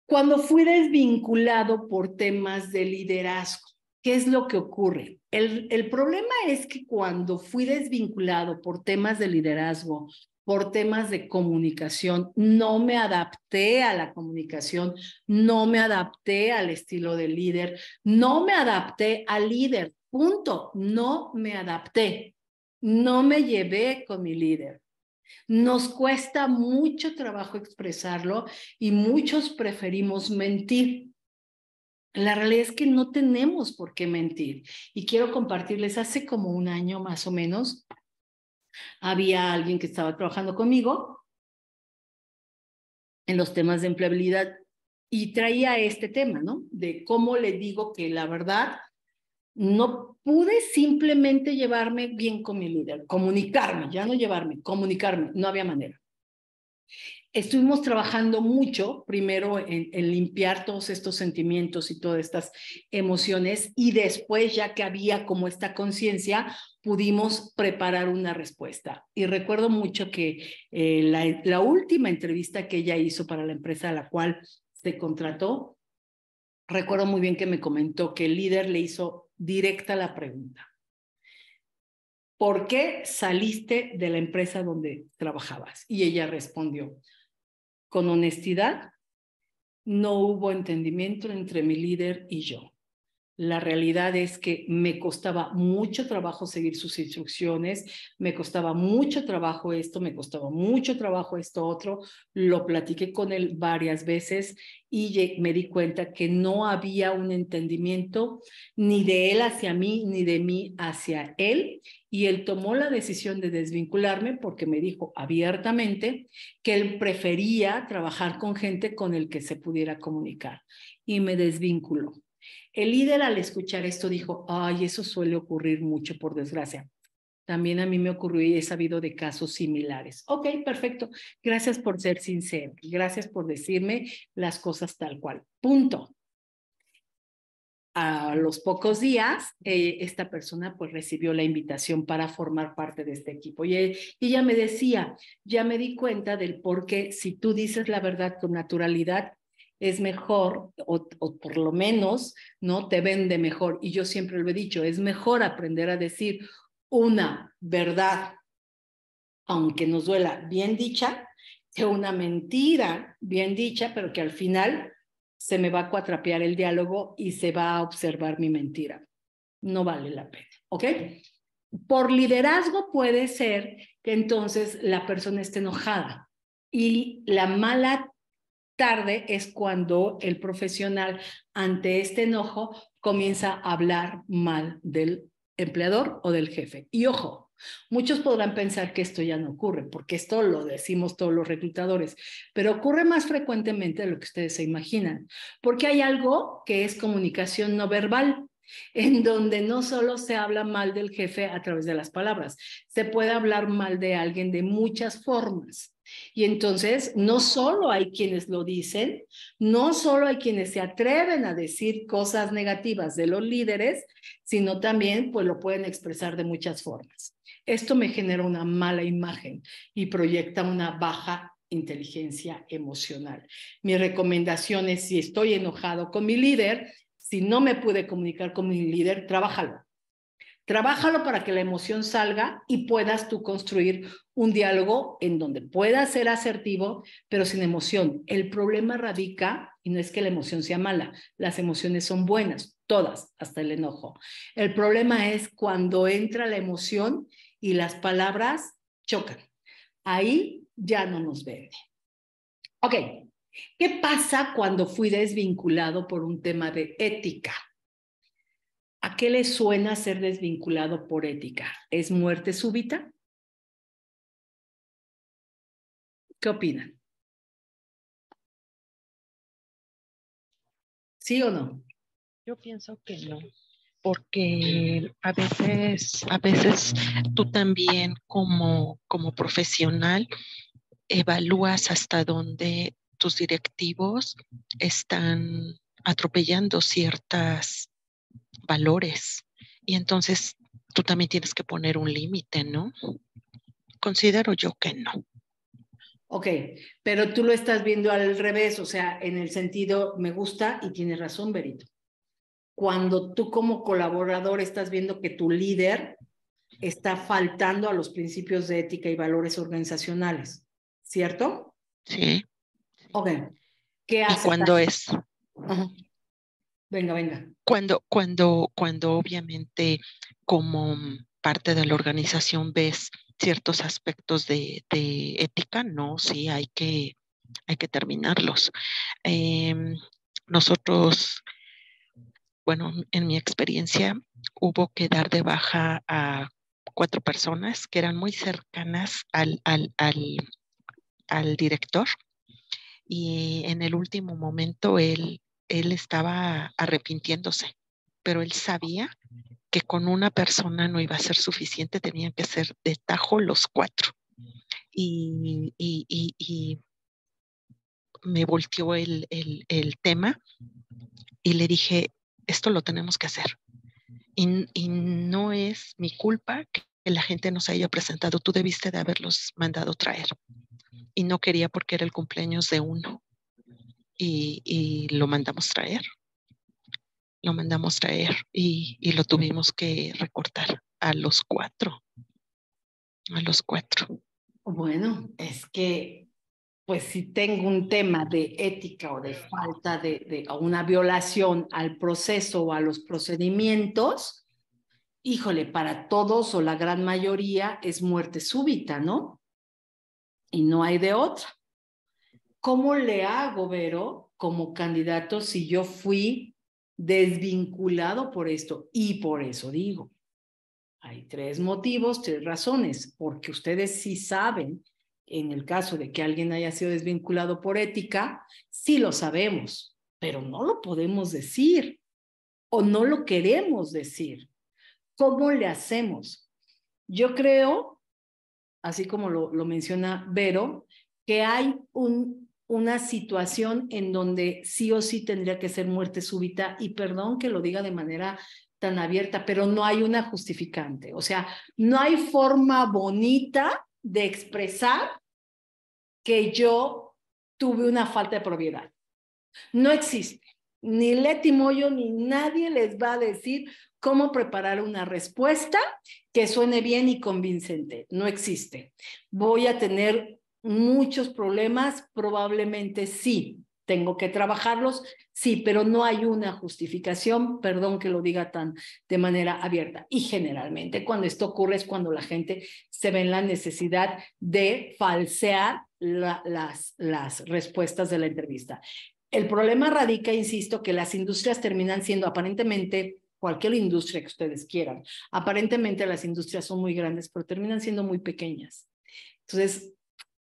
Cuando fui desvinculado por temas de liderazgo, ¿qué es lo que ocurre? El problema es que cuando fui desvinculado por temas de liderazgo, por temas de comunicación, no me adapté a la comunicación, no me adapté al estilo del líder, no me adapté al líder, punto, no me adapté, no me llevé con mi líder. Nos cuesta mucho trabajo expresarlo y muchos preferimos mentir. La realidad es que no tenemos por qué mentir. Y quiero compartirles, hace como un año más o menos, había alguien que estaba trabajando conmigo en los temas de empleabilidad y traía este tema, ¿no? De cómo le digo que la verdad no pude simplemente llevarme bien con mi líder, comunicarme, ya no llevarme, comunicarme, no había manera. Estuvimos trabajando mucho, primero en limpiar todos estos sentimientos y todas estas emociones, y después, ya que había como esta conciencia, pudimos preparar una respuesta. Y recuerdo mucho que la última entrevista que ella hizo para la empresa a la cual se contrató, recuerdo muy bien que me comentó que el líder le hizo directa la pregunta: ¿por qué saliste de la empresa donde trabajabas? Y ella respondió: con honestidad, no hubo entendimiento entre mi líder y yo. La realidad es que me costaba mucho trabajo seguir sus instrucciones, me costaba mucho trabajo esto, me costaba mucho trabajo esto otro. Lo platiqué con él varias veces y me di cuenta que no había un entendimiento ni de él hacia mí, ni de mí hacia él. Y él tomó la decisión de desvincularme porque me dijo abiertamente que él prefería trabajar con gente con el que se pudiera comunicar, y me desvinculó. El líder, al escuchar esto, dijo: ay, eso suele ocurrir mucho, por desgracia. También a mí me ocurrió y he sabido de casos similares. Ok, perfecto. Gracias por ser sincero. Gracias por decirme las cosas tal cual. Punto. A los pocos días, esta persona pues recibió la invitación para formar parte de este equipo. Y ella me decía: ya me di cuenta del por qué, si tú dices la verdad con naturalidad, es mejor, o por lo menos, ¿no? Te vende mejor. Y yo siempre lo he dicho, es mejor aprender a decir una verdad, aunque nos duela, bien dicha, que una mentira bien dicha, pero que al final se me va a cuatrapear el diálogo y se va a observar mi mentira. No vale la pena, ¿ok? Por liderazgo puede ser que entonces la persona esté enojada, y la mala tarde es cuando el profesional, ante este enojo, comienza a hablar mal del empleador o del jefe. Y ojo, Muchos podrán pensar que esto ya no ocurre, porque esto lo decimos todos los reclutadores, pero ocurre más frecuentemente de lo que ustedes se imaginan, porque hay algo que es comunicación no verbal, en donde no solo se habla mal del jefe a través de las palabras, se puede hablar mal de alguien de muchas formas. Y entonces no solo hay quienes lo dicen, no solo hay quienes se atreven a decir cosas negativas de los líderes, sino también pues lo pueden expresar de muchas formas. Esto me genera una mala imagen y proyecta una baja inteligencia emocional. Mi recomendación es, si estoy enojado con mi líder, si no me pude comunicar con mi líder, trabájalo. Trabájalo para que la emoción salga y puedas tú construir un diálogo en donde puedas ser asertivo, pero sin emoción. El problema radica, y no es que la emoción sea mala, las emociones son buenas, todas, hasta el enojo. El problema es cuando entra la emoción y las palabras chocan. Ahí ya no nos vende. Ok, ¿qué pasa cuando fui desvinculado por un tema de ética? ¿A qué le suena ser desvinculado por ética? ¿Es muerte súbita? ¿Qué opinan? ¿Sí o no? Yo pienso que no, porque a veces tú también como profesional evalúas hasta dónde tus directivos están atropellando ciertos valores y entonces tú también tienes que poner un límite, ¿no? Considero yo que no. Ok, pero tú lo estás viendo al revés, o sea, en el sentido, me gusta y tienes razón, Berito. Cuando tú como colaborador estás viendo que tu líder está faltando a los principios de ética y valores organizacionales, ¿cierto? Sí. Ok, ¿qué Y haces? cuando es, Ajá. Venga, venga. cuando obviamente como parte de la organización ves ciertos aspectos de ética, no, sí, hay que terminarlos. Nosotros, bueno, en mi experiencia, hubo que dar de baja a 4 personas que eran muy cercanas al director y en el último momento él estaba arrepintiéndose, pero él sabía que con una persona no iba a ser suficiente, tenían que ser de tajo los 4. Y me volteó el tema y le dije, esto lo tenemos que hacer. Y no es mi culpa que la gente nos haya presentado, tú debiste de haberlos mandado traer. Y no quería porque era el cumpleaños de uno. Y lo mandamos traer. Lo mandamos traer y lo tuvimos que recortar a los 4. A los 4. Bueno, es que, pues si tengo un tema de ética o de falta o una violación al proceso o a los procedimientos, híjole, para todos o la gran mayoría es muerte súbita, ¿no? Y no hay de otra. ¿Cómo le hago, Vero, como candidato si yo fui desvinculado por esto? Y por eso digo, hay 3 motivos, 3 razones, porque ustedes sí saben, en el caso de que alguien haya sido desvinculado por ética, sí lo sabemos, pero no lo podemos decir o no lo queremos decir. ¿Cómo le hacemos? Yo creo, así como lo menciona Vero, que hay una situación en donde sí o sí tendría que ser muerte súbita, y perdón que lo diga de manera tan abierta, pero no hay una justificante. O sea, no hay forma bonita de expresar que yo tuve una falta de propiedad. No existe. Ni Leti Moyo ni nadie les va a decir cómo preparar una respuesta que suene bien y convincente. No existe. Voy a tener muchos problemas, probablemente sí. Tengo que trabajarlos, sí, pero no hay una justificación, perdón que lo diga tan de manera abierta. Y generalmente cuando esto ocurre es cuando la gente se ve en la necesidad de falsear las respuestas de la entrevista. El problema radica, insisto, que las industrias terminan siendo aparentemente cualquier industria que ustedes quieran. Aparentemente las industrias son muy grandes, pero terminan siendo muy pequeñas. Entonces,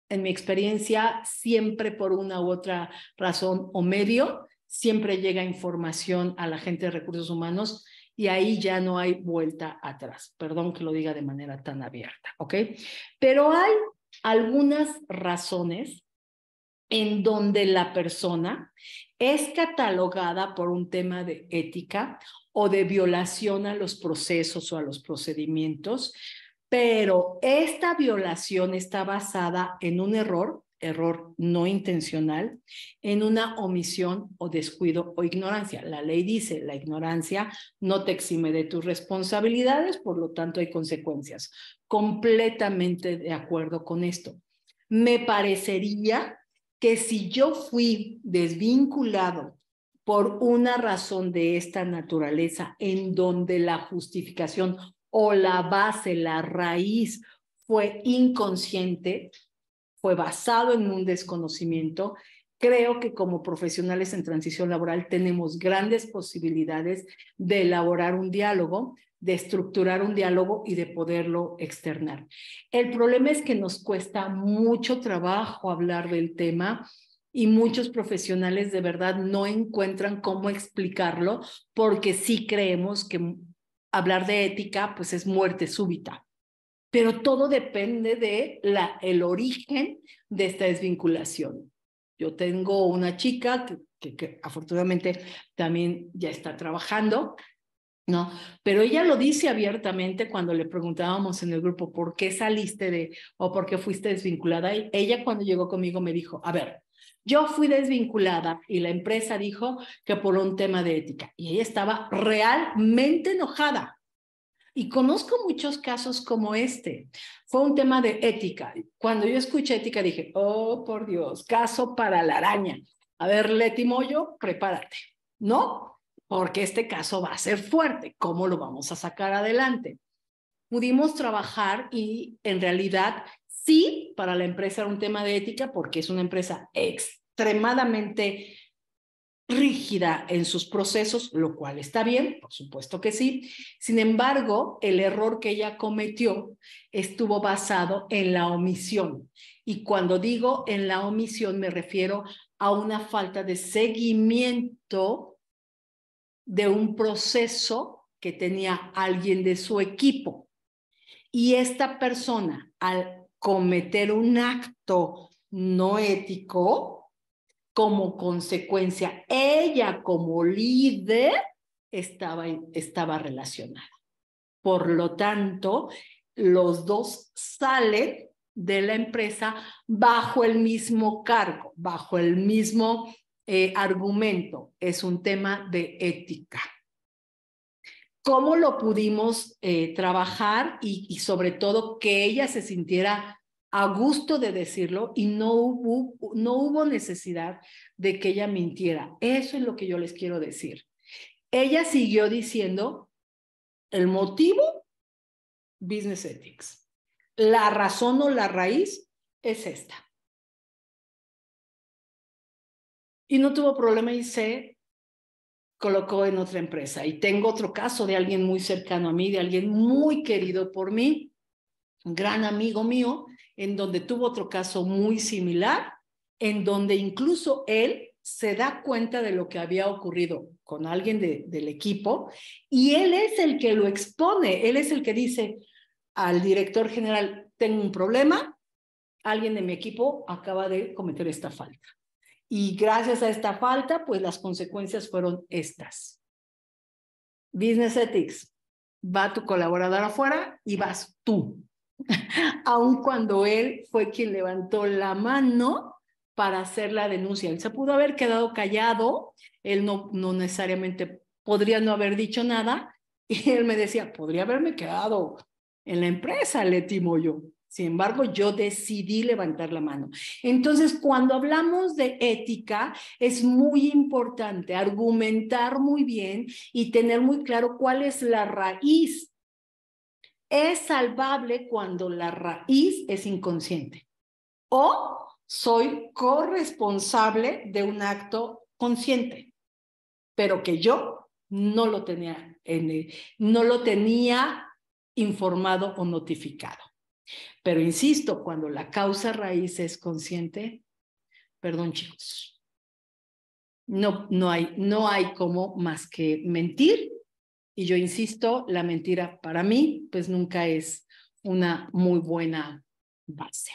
en mi experiencia, siempre por una u otra razón o medio, siempre llega información a la gente de recursos humanos y ahí ya no hay vuelta atrás. Perdón que lo diga de manera tan abierta, ¿ok? Pero hay algunas razones en donde la persona es catalogada por un tema de ética o de violación a los procesos o a los procedimientos, pero esta violación está basada en un error no intencional, en una omisión o descuido o ignorancia. La ley dice, la ignorancia no te exime de tus responsabilidades, por lo tanto hay consecuencias. Completamente de acuerdo con esto. Me parecería que si yo fui desvinculado por una razón de esta naturaleza, en donde la justificación o la base, la raíz fue inconsciente, fue basado en un desconocimiento, creo que como profesionales en transición laboral tenemos grandes posibilidades de elaborar un diálogo, de estructurar un diálogo y de poderlo externar. El problema es que nos cuesta mucho trabajo hablar del tema y muchos profesionales de verdad no encuentran cómo explicarlo porque sí creemos que hablar de ética pues es muerte súbita. Pero todo depende de el origen de esta desvinculación. Yo tengo una chica que afortunadamente también ya está trabajando, ¿no? Pero ella lo dice abiertamente cuando le preguntábamos en el grupo por qué saliste o por qué fuiste desvinculada. Y ella cuando llegó conmigo me dijo, a ver, yo fui desvinculada y la empresa dijo que por un tema de ética. Y ella estaba realmente enojada. Y conozco muchos casos como este. Fue un tema de ética. Cuando yo escuché ética dije, oh, por Dios, caso para la araña. A ver, Leti Moyo, prepárate. ¿No? Porque este caso va a ser fuerte. ¿Cómo lo vamos a sacar adelante? Pudimos trabajar y en realidad sí, para la empresa era un tema de ética porque es una empresa extremadamente rígida en sus procesos, lo cual está bien, por supuesto que sí. Sin embargo, el error que ella cometió estuvo basado en la omisión. Y cuando digo en la omisión me refiero a una falta de seguimiento de un proceso que tenía alguien de su equipo. Y esta persona, al cometer un acto no ético, como consecuencia, ella como líder estaba relacionada. Por lo tanto, los dos salen de la empresa bajo el mismo cargo, bajo el mismo argumento. Es un tema de ética. ¿Cómo lo pudimos trabajar y sobre todo que ella se sintiera a gusto de decirlo y no hubo necesidad de que ella mintiera? Eso es lo que yo les quiero decir. Ella siguió diciendo el motivo, business ethics. La razón o la raíz es esta. Y no tuvo problema y se colocó en otra empresa. Y tengo otro caso de alguien muy cercano a mí, de alguien muy querido por mí, un gran amigo mío, en donde tuvo otro caso muy similar, en donde incluso él se da cuenta de lo que había ocurrido con alguien del equipo y él es el que lo expone, él es el que dice al director general, tengo un problema, alguien de mi equipo acaba de cometer esta falta. Y gracias a esta falta, pues las consecuencias fueron estas. Business Ethics, va tu colaborador afuera y vas tú. Aun cuando él fue quien levantó la mano para hacer la denuncia. Él se pudo haber quedado callado, él no necesariamente podría no haber dicho nada, y él me decía, podría haberme quedado en la empresa, Leti Moyo. Sin embargo, yo decidí levantar la mano. Entonces, cuando hablamos de ética, es muy importante argumentar muy bien y tener muy claro cuál es la raíz. Es salvable cuando la raíz es inconsciente. O soy corresponsable de un acto consciente, pero que yo no lo tenía, no lo tenía informado o notificado. Pero insisto, cuando la causa raíz es consciente, perdón chicos, no hay como más que mentir. Y yo insisto, la mentira para mí pues nunca es una muy buena base.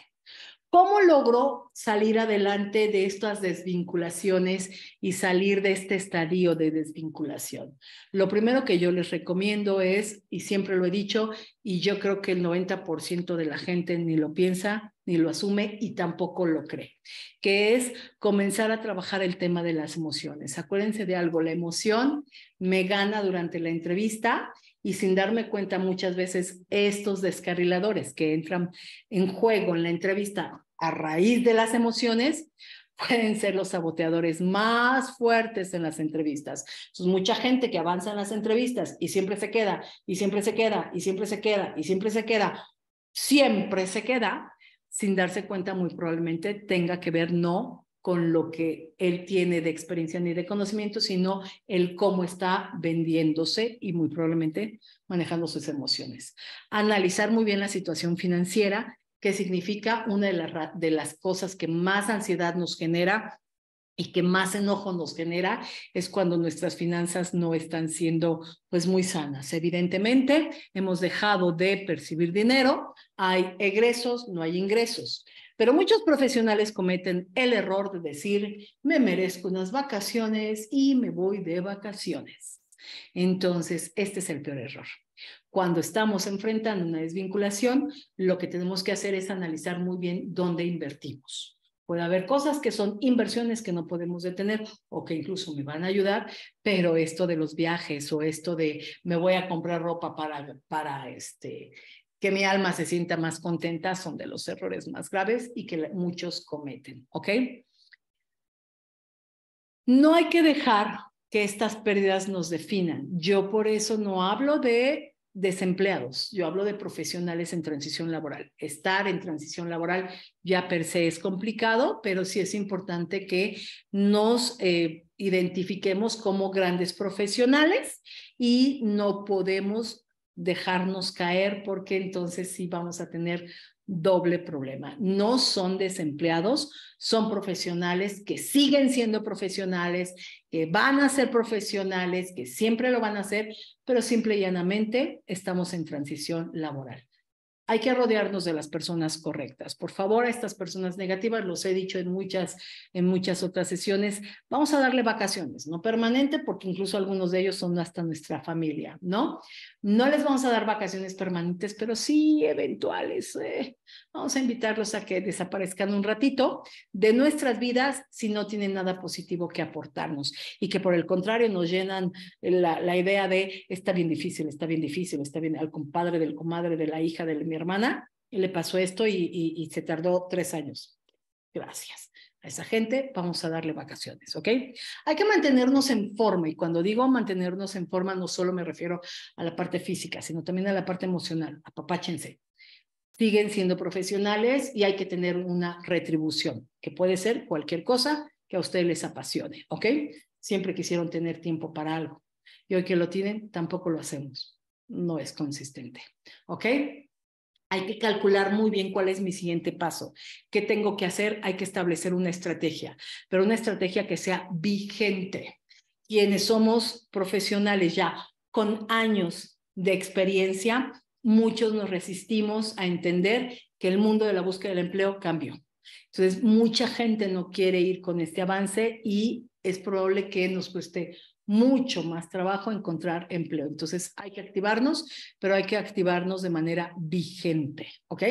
¿Cómo logro salir adelante de estas desvinculaciones y salir de este estadio de desvinculación? Lo primero que yo les recomiendo es, y siempre lo he dicho, y yo creo que el 90% de la gente ni lo piensa, ni lo asume y tampoco lo cree, que es comenzar a trabajar el tema de las emociones. Acuérdense de algo, la emoción me gana durante la entrevista y sin darme cuenta muchas veces estos descarriladores que entran en juego en la entrevista a raíz de las emociones pueden ser los saboteadores más fuertes en las entrevistas. Entonces, mucha gente que avanza en las entrevistas y siempre se queda, y siempre se queda, y siempre se queda, y siempre se queda, siempre se queda, sin darse cuenta muy probablemente tenga que ver no con lo que él tiene de experiencia ni de conocimiento, sino el cómo está vendiéndose y muy probablemente manejando sus emociones. Analizar muy bien la situación financiera, que significa una de las cosas que más ansiedad nos genera y que más enojo nos genera es cuando nuestras finanzas no están siendo pues muy sanas. Evidentemente, hemos dejado de percibir dinero, hay egresos, no hay ingresos. Pero muchos profesionales cometen el error de decir, me merezco unas vacaciones y me voy de vacaciones. Entonces, este es el peor error. Cuando estamos enfrentando una desvinculación, lo que tenemos que hacer es analizar muy bien dónde invertimos. Puede haber cosas que son inversiones que no podemos detener o que incluso me van a ayudar, pero esto de los viajes o esto de me voy a comprar ropa para que mi alma se sienta más contenta son de los errores más graves y que muchos cometen, ¿ok? No hay que dejar que estas pérdidas nos definan. Yo por eso no hablo de desempleados, yo hablo de profesionales en transición laboral. Estar en transición laboral ya per se es complicado, pero sí es importante que nos identifiquemos como grandes profesionales y no podemos dejarnos caer porque entonces sí vamos a tener doble problema. No son desempleados, son profesionales que siguen siendo profesionales, que van a ser profesionales, que siempre lo van a hacer, pero simple y llanamente estamos en transición laboral. Hay que rodearnos de las personas correctas. Por favor, a estas personas negativas, los he dicho en muchas otras sesiones, vamos a darle vacaciones, no permanente, porque incluso algunos de ellos son hasta nuestra familia, ¿no? No les vamos a dar vacaciones permanentes, pero sí eventuales. Vamos a invitarlos a que desaparezcan un ratito de nuestras vidas si no tienen nada positivo que aportarnos y que por el contrario nos llenan la idea de está bien difícil, está bien difícil, está bien al compadre, del comadre, de la hija, de mi hermana, y le pasó esto y se tardó 3 años. Gracias. A esa gente vamos a darle vacaciones, ¿ok? Hay que mantenernos en forma y cuando digo mantenernos en forma no solo me refiero a la parte física, sino también a la parte emocional. Apapáchense. Siguen siendo profesionales y hay que tener una retribución, que puede ser cualquier cosa que a ustedes les apasione, ¿ok? Siempre quisieron tener tiempo para algo. Y hoy que lo tienen, tampoco lo hacemos. No es consistente, ¿ok? Hay que calcular muy bien cuál es mi siguiente paso. ¿Qué tengo que hacer? Hay que establecer una estrategia, pero una estrategia que sea vigente. Quienes somos profesionales ya con años de experiencia, muchos nos resistimos a entender que el mundo de la búsqueda del empleo cambió. Entonces, mucha gente no quiere ir con este avance y es probable que nos cueste mucho más trabajo encontrar empleo. Entonces, hay que activarnos, pero hay que activarnos de manera vigente, ¿ok?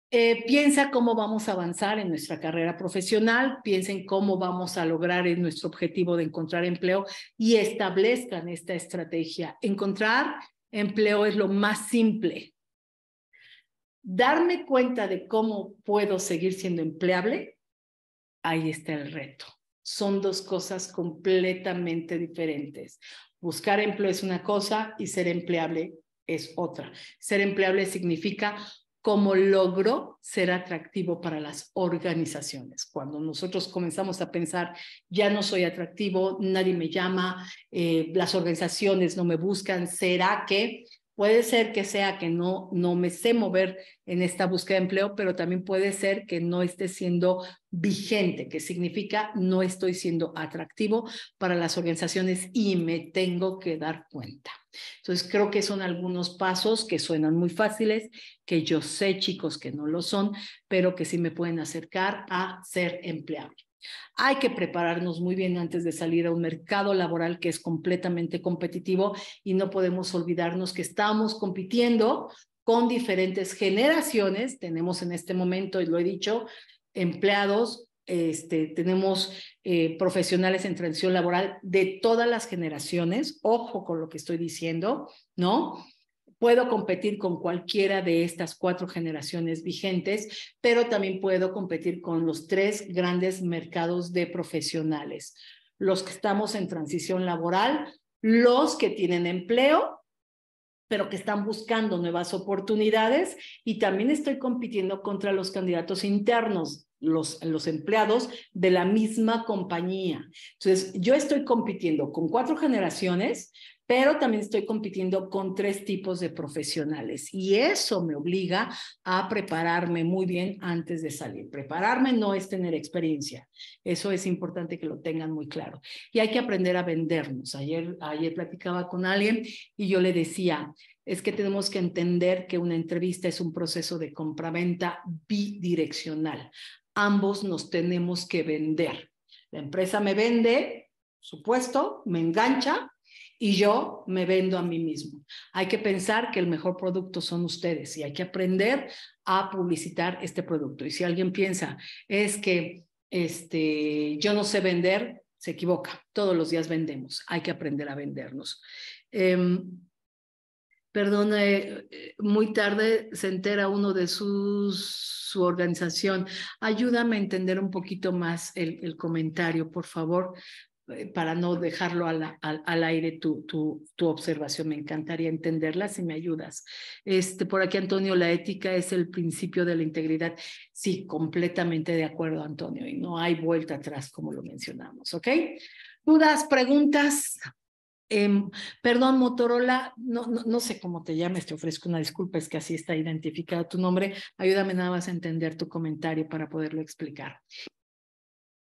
Piensa cómo vamos a avanzar en nuestra carrera profesional, piensen cómo vamos a lograr nuestro objetivo de encontrar empleo y establezcan esta estrategia. Encontrar empleo es lo más simple. Darme cuenta de cómo puedo seguir siendo empleable, ahí está el reto. Son dos cosas completamente diferentes. Buscar empleo es una cosa y ser empleable es otra. Ser empleable significa cómo logro ser atractivo para las organizaciones. Cuando nosotros comenzamos a pensar, ya no soy atractivo, nadie me llama, las organizaciones no me buscan, ¿será que? Puede ser que sea que no me sé mover en esta búsqueda de empleo, pero también puede ser que no esté siendo vigente, que significa no estoy siendo atractivo para las organizaciones y me tengo que dar cuenta. Entonces, creo que son algunos pasos que suenan muy fáciles, que yo sé, chicos, que no lo son, pero que sí me pueden acercar a ser empleable. Hay que prepararnos muy bien antes de salir a un mercado laboral que es completamente competitivo y no podemos olvidarnos que estamos compitiendo con diferentes generaciones. Tenemos en este momento, y lo he dicho, empleados, tenemos profesionales en transición laboral de todas las generaciones. Ojo con lo que estoy diciendo, ¿no? Puedo competir con cualquiera de estas 4 generaciones vigentes, pero también puedo competir con los 3 grandes mercados de profesionales. Los que estamos en transición laboral, los que tienen empleo, pero que están buscando nuevas oportunidades, y también estoy compitiendo contra los candidatos internos, los empleados de la misma compañía. Entonces, yo estoy compitiendo con 4 generaciones, pero también estoy compitiendo con 3 tipos de profesionales, y eso me obliga a prepararme muy bien antes de salir. Prepararme no es tener experiencia, eso es importante que lo tengan muy claro. Y hay que aprender a vendernos. Ayer platicaba con alguien y yo le decía, es que tenemos que entender que una entrevista es un proceso de compraventa bidireccional. Ambos nos tenemos que vender. La empresa me vende, supuesto, me engancha, y yo me vendo a mí mismo. Hay que pensar que el mejor producto son ustedes y hay que aprender a publicitar este producto. Y si alguien piensa, es que yo no sé vender, se equivoca. Todos los días vendemos. Hay que aprender a vendernos. Perdón, muy tarde se entera uno de su organización. Ayúdame a entender un poquito más el comentario, por favor, para no dejarlo al aire tu observación. Me encantaría entenderla si me ayudas. Por aquí, Antonio, la ética es el principio de la integridad. Sí, completamente de acuerdo, Antonio, y no hay vuelta atrás, como lo mencionamos, ¿ok? ¿Dudas, preguntas? Perdón, Motorola, no sé cómo te llames, te ofrezco una disculpa, es que así está identificado tu nombre. Ayúdame nada más a entender tu comentario para poderlo explicar.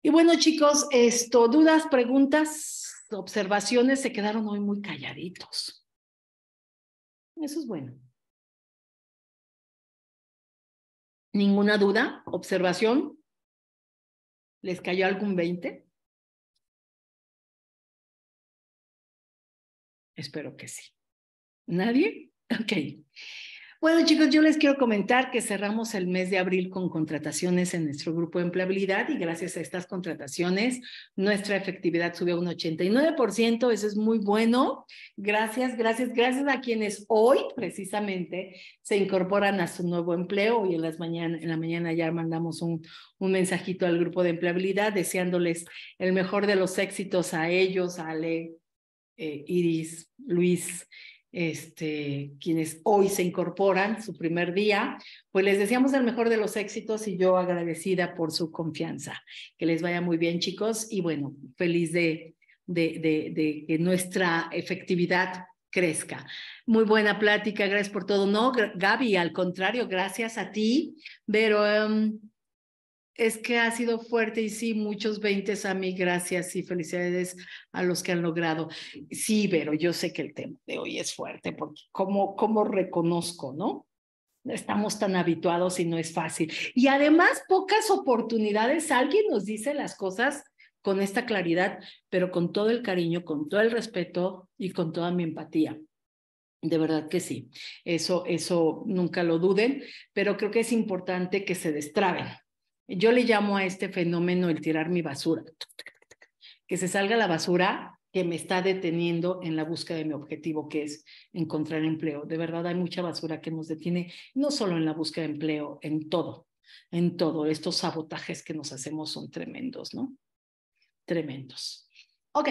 Y bueno, chicos, dudas, preguntas, observaciones, se quedaron hoy muy calladitos. Eso es bueno. ¿Ninguna duda? ¿Observación? ¿Les cayó algún 20? Espero que sí. ¿Nadie? Ok. Bueno, chicos, yo les quiero comentar que cerramos el mes de abril con contrataciones en nuestro grupo de empleabilidad y gracias a estas contrataciones nuestra efectividad subió a un 89%, eso es muy bueno. Gracias a quienes hoy precisamente se incorporan a su nuevo empleo. Hoy en la mañana ya mandamos un mensajito al grupo de empleabilidad deseándoles el mejor de los éxitos a ellos, a Ale, Iris, Luis, quienes hoy se incorporan, su primer día, pues les deseamos el mejor de los éxitos y yo agradecida por su confianza. Que les vaya muy bien, chicos, y bueno, feliz de que nuestra efectividad crezca. Muy buena plática, gracias por todo. No, Gaby, al contrario, gracias a ti, pero es que ha sido fuerte y sí, muchos 20 a mí, gracias y felicidades a los que han logrado. Sí, pero yo sé que el tema de hoy es fuerte porque cómo reconozco, ¿no? Estamos tan habituados y no es fácil. Y además, pocas oportunidades, alguien nos dice las cosas con esta claridad, pero con todo el cariño, con todo el respeto y con toda mi empatía. De verdad que sí, eso nunca lo duden, pero creo que es importante que se destraben. Yo le llamo a este fenómeno el tirar mi basura, que se salga la basura que me está deteniendo en la búsqueda de mi objetivo, que es encontrar empleo. De verdad hay mucha basura que nos detiene, no solo en la búsqueda de empleo, en todo. Estos sabotajes que nos hacemos son tremendos, ¿no? Tremendos. Ok.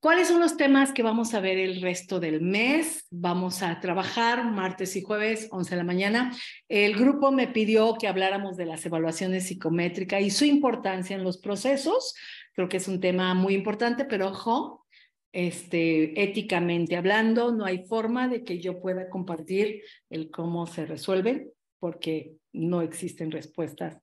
¿Cuáles son los temas que vamos a ver el resto del mes? Vamos a trabajar martes y jueves, 11 de la mañana. El grupo me pidió que habláramos de las evaluaciones psicométricas y su importancia en los procesos. Creo que es un tema muy importante, pero ojo, éticamente hablando, no hay forma de que yo pueda compartir el cómo se resuelven, porque no existen respuestas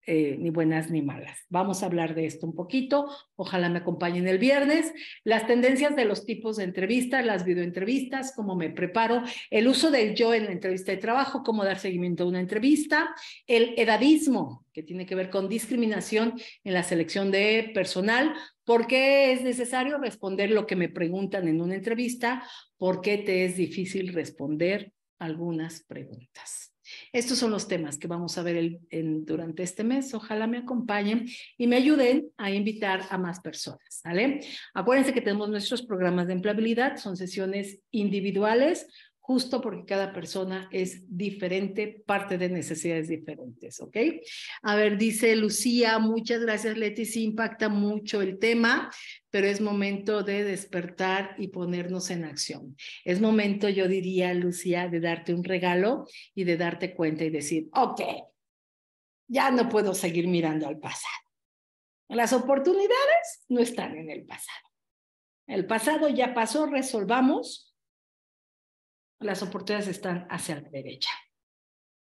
ni buenas ni malas. Vamos a hablar de esto un poquito. Ojalá me acompañen el viernes. Las tendencias de los tipos de entrevistas, las videoentrevistas, cómo me preparo, el uso del yo en la entrevista de trabajo, cómo dar seguimiento a una entrevista, el edadismo, que tiene que ver con discriminación en la selección de personal, por qué es necesario responder lo que me preguntan en una entrevista, por qué te es difícil responder algunas preguntas. Estos son los temas que vamos a ver durante este mes. Ojalá me acompañen y me ayuden a invitar a más personas, ¿vale? Acuérdense que tenemos nuestros programas de empleabilidad, son sesiones individuales, justo porque cada persona es diferente, parte de necesidades diferentes, ¿ok? A ver, dice Lucía, muchas gracias, Leti, sí impacta mucho el tema, pero es momento de despertar y ponernos en acción. Es momento, yo diría, Lucía, de darte un regalo y de darte cuenta y decir, ok, ya no puedo seguir mirando al pasado. Las oportunidades no están en el pasado. El pasado ya pasó, resolvamos. Las oportunidades están hacia la derecha,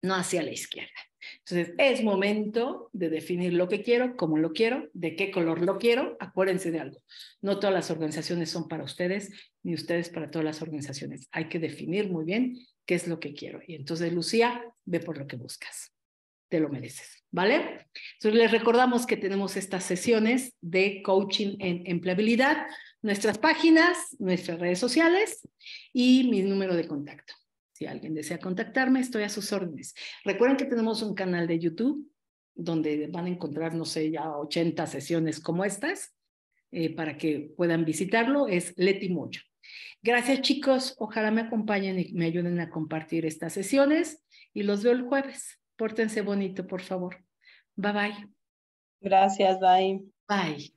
no hacia la izquierda. Entonces, es momento de definir lo que quiero, cómo lo quiero, de qué color lo quiero. Acuérdense de algo, no todas las organizaciones son para ustedes, ni ustedes para todas las organizaciones. Hay que definir muy bien qué es lo que quiero. Y entonces, Lucía, ve por lo que buscas. Te lo mereces, ¿vale? Entonces, les recordamos que tenemos estas sesiones de coaching en empleabilidad, nuestras páginas, nuestras redes sociales y mi número de contacto. Si alguien desea contactarme, estoy a sus órdenes. Recuerden que tenemos un canal de YouTube donde van a encontrar, no sé, ya 80 sesiones como estas para que puedan visitarlo. Es Leti Moyo. Gracias, chicos. Ojalá me acompañen y me ayuden a compartir estas sesiones y los veo el jueves. Pórtense bonito, por favor. Bye, bye. Gracias, bye. Bye.